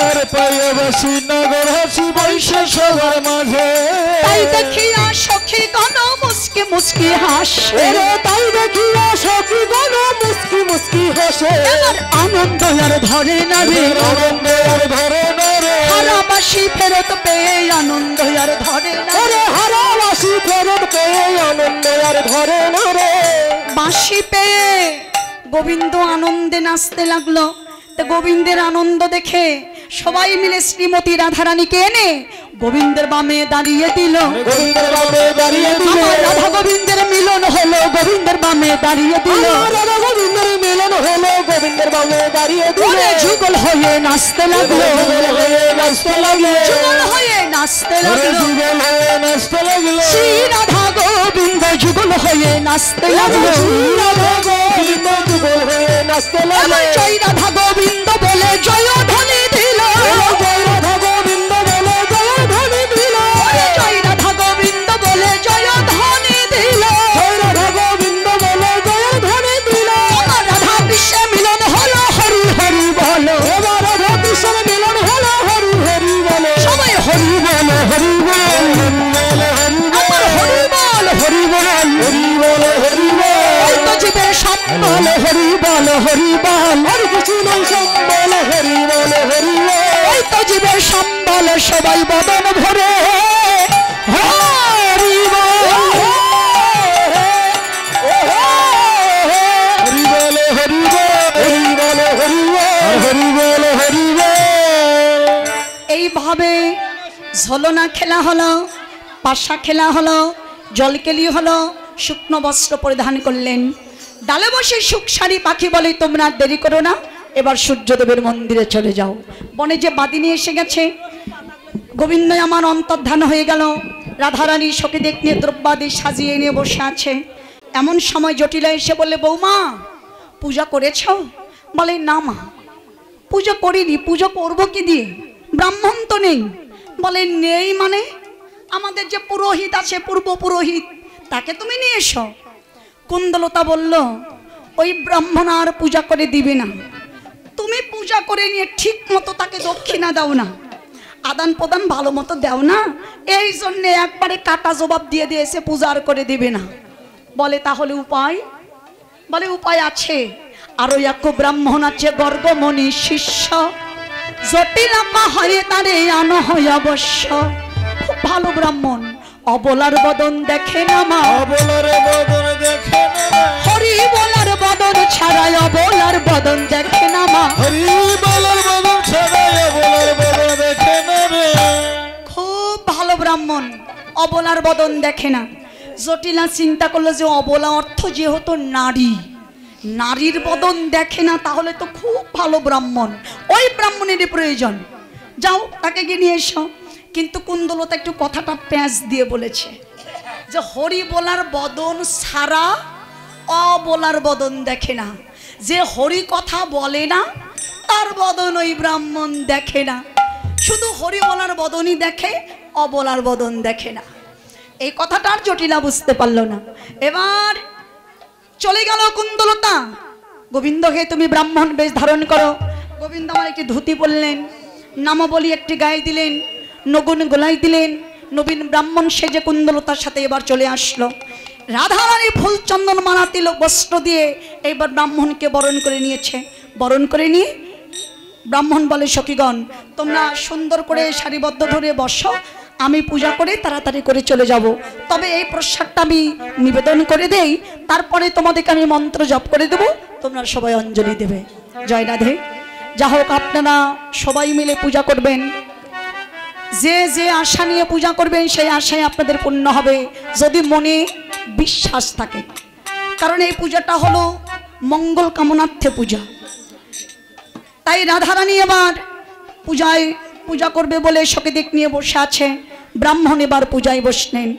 আর পাইয়া বাঁশি নগর হাসি বৈশা সবার মাঝে, তাই দেখিয়া সখী গণ মুস্কি মুস্কি হাসে, রে তাই দেখিয়া সখী গণ মুস্কি মুস্কি হাসে। এবার আনন্দ আর ধরে না রে, আনন্দ আর ধরে না রে, হারা বাঁশি ফেরত পেয়ে আনন্দ আর ধরে না। ওরে হারা বাঁশি ফেরত পেয়ে আনন্দ আর ধরে না রে। বাঁশি পেয়ে গোবিন্দ আনন্দে নাচতে লাগলো। তো গোবিন্দের আনন্দ দেখে সবাই মিলে শ্রীমতী রাধারানীকে এনে গোবিন্দের বামে দাঁড়িয়ে দিল। গোবিন্দের বামে দাঁড়িয়ে দিল, আমার রাধা গোবিন্দের মিলন হলো, গোবিন্দের বামে দাঁড়িয়ে দিল। আমার রাধা গোবিন্দের মিলন হলো, গোবিন্দের বামে দাঁড়িয়ে দিল। ওরে যুগল হয়ে নাচতে লাগলো, যুগল হয়ে নাচতে লাগলো, যুগল হয়ে নাচতে ওরে লাগলো। যুগল হয়ে নাচতে লাগলো, শ্রী রাধা গোবিন্দ যুগল হয়ে নাচতে লাগলো। রাধা গোবিন্দ যুগল হয়ে নাচতে লাগলো। এবার জয় রাধা গোবিন্দ বলে জয় ধ্বনি দিল, জয় রাধা গোবিন্দ বলে জয় ধ্বনি দিল, ওরে জয় রাধা গোবিন্দ বলে জয় ধ্বনি দিল। জয় রাধা গোবিন্দ বলে জয় ধ্বনি দিল। আমার রাধা কৃষ্ণ মিলন হলো, হরি হরি বলো। এবার রাধা কৃষ্ণ মিলন হলো, হরি হরি বলে। সবাই হরি বলো, হরি বল, বলে হরি আমার হরি বল, হরি হরি বল, আর কিছু নাই সম্বল হরি বল হরি বল। এই তো জীবের সম্বল সবাই বদন ভরে হরি বল। হরি বল হরি বল হরি বল হরি বল। হরি বল হরি বল। এইভাবে ঝলনা খেলা হলো, পাশা খেলা হলো, জলকেলি হলো, শুকনো বস্ত্র পরিধান করলেন। ডালে বসে সুখ শাড়ি পাখি বলে তোমরা আর দেরি করো না, এবার সূর্যদেবের মন্দিরে চলে যাও। বনে যে বাদিনী এসে গেছে, গোবিন্দ আমার অন্তর্ধান হয়ে গেল। রাধারানী সখীদের নিয়ে দ্রব্যাদি সাজিয়ে নিয়ে বসে আছে। এমন সময় জটিলা এসে বললে, বৌমা পূজা করেছ? বলে না মা, পুজো করিনি। পুজো করবো কি দিয়ে? ব্রাহ্মণ তো নেই। বলে নেই মানে? আমাদের যে পুরোহিত আছে, পূর্ব পুরোহিত, তাকে তুমি নিয়ে এসো। কুন্দলতা বলল, ওই ব্রাহ্মণ আর পূজা করে দিবে না। তুমি পূজা করে নিয়ে ঠিক মতো তাকে দক্ষিণা দাও না, আদান প্রদান ভালো মতো দাও না, এই জন্যে একবারে কাটা জবাব দিয়ে দিয়েছে পূজা আর করে দিবে না। বলে তাহলে উপায়? বলে উপায় আছে। আরো এক ব্রাহ্মণ আছে, গর্গমণি শিষ্য, জটিলাপা হয়ে তারে আনো হয় অবশ্য। খুব ভালো ব্রাহ্মণ, অবলার বদন দেখে না মা, অবলার বদন দেখে না মা। হরি বলার বদন ছাড়াই অবলার বদন দেখে না মা। হরি বলার বদন ছাড়াই অবলার বদন দেখে না রে। খুব ভালো ব্রাহ্মণ, অবলার বদন দেখে না। জটিলা চিন্তা করলো যে অবলা অর্থ যেহেতু নারী, নারীর বদন দেখে না, তাহলে তো খুব ভালো ব্রাহ্মণ, ওই ব্রাহ্মণেরই প্রয়োজন। যাও তাকে গিয়ে নিয়ে এসো। কিন্তু কুন্দলতা একটু কথাটা প্যাঁচ দিয়ে বলেছে যে হরি বলার বদন ছাড়া অবলার বদন দেখে না। যে হরি কথা বলে না তার বদন ওই ব্রাহ্মণ দেখে না, শুধু হরি বলার বদনই দেখে, অবলার বদন দেখে না। এই কথাটা আর জটিলা বুঝতে পারলো না। এবার চলে গেল কুন্দলতা। গোবিন্দকে তুমি ব্রাহ্মণ বেশ ধারণ করো। গোবিন্দ আমার একটি ধুতি পরলেন, নামাবলী একটি গায়ে দিলেন, নগুন গোলাই দিলেন। নবীন ব্রাহ্মণ সেজে কুন্দলতার সাথে এবার চলে আসলো। রাধারানী ফুল চন্দন মালা তিলক বস্ত্র দিয়ে এইবার ব্রাহ্মণকে বরণ করে নিয়েছে। বরণ করে নিয়ে ব্রাহ্মণ বলে, সখীগণ তোমরা সুন্দর করে সারিবদ্ধ ধরে বসো, আমি পূজা করে তাড়াতাড়ি করে চলে যাব। তবে এই প্রসাদটা আমি নিবেদন করে দেই, তারপরে তোমাদেরকে আমি মন্ত্র জপ করে দেব, তোমরা সবাই অঞ্জলি দেবে। জয় রাধে। যা হোক, আপনারা সবাই মিলে পূজা করবেন। যে যে আশা নিয়ে পূজা করবেন সেই আশায় আপনাদের পূর্ণ হবে, যদি মনে বিশ্বাস থাকে। কারণ এই পূজাটা হলো মঙ্গল কামনার্থে পূজা। তাই রাধারানী এবার পূজা করবে বলে সখীদিক নিয়ে বসে আছে। ব্রাহ্মণ এবার পূজায় বসলেন।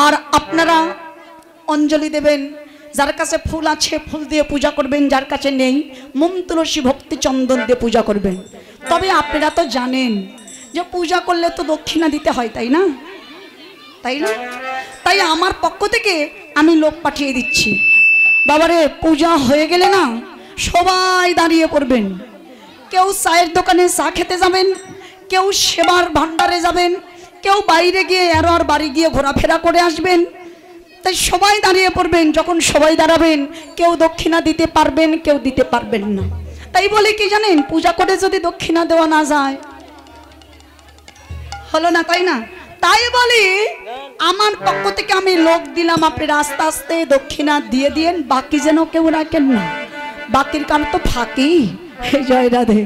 আর আপনারা অঞ্জলি দেবেন। যার কাছে ফুল আছে ফুল দিয়ে পূজা করবেন, যার কাছে নেই মোম তুলসী ভক্তি চন্দন দিয়ে পূজা করবেন। তবে আপনারা তো জানেন যে পূজা করলে তো দক্ষিণা দিতে হয়, তাই না? তাই না? তাই আমার পক্ষ থেকে আমি লোক পাঠিয়ে দিচ্ছি। বাবারে, পূজা হয়ে গেলে না সবাই দাঁড়িয়ে পড়বেন। কেউ চায়ের দোকানে চা খেতে যাবেন, কেউ সেবার ভান্ডারে যাবেন, কেউ বাইরে গিয়ে আর বাড়ি গিয়ে ঘোরাফেরা করে আসবেন। তাই সবাই দাঁড়িয়ে পড়বেন। যখন সবাই দাঁড়াবেন, কেউ দক্ষিণা দিতে পারবেন, কেউ দিতে পারবেন না। তাই বলে কি জানেন, পূজা করে যদি দক্ষিণা দেওয়া না যায়, হলো না, তাই না? তাই বলি আমার পক্ষ থেকে আমি লোক দিলাম, আপনারা আস্তে আস্তে দক্ষিণা দিয়ে দিয়েন, বাকি যেন কেউ রাখেন না। বাকির কাম তো ফাঁকি। জয় রাধে।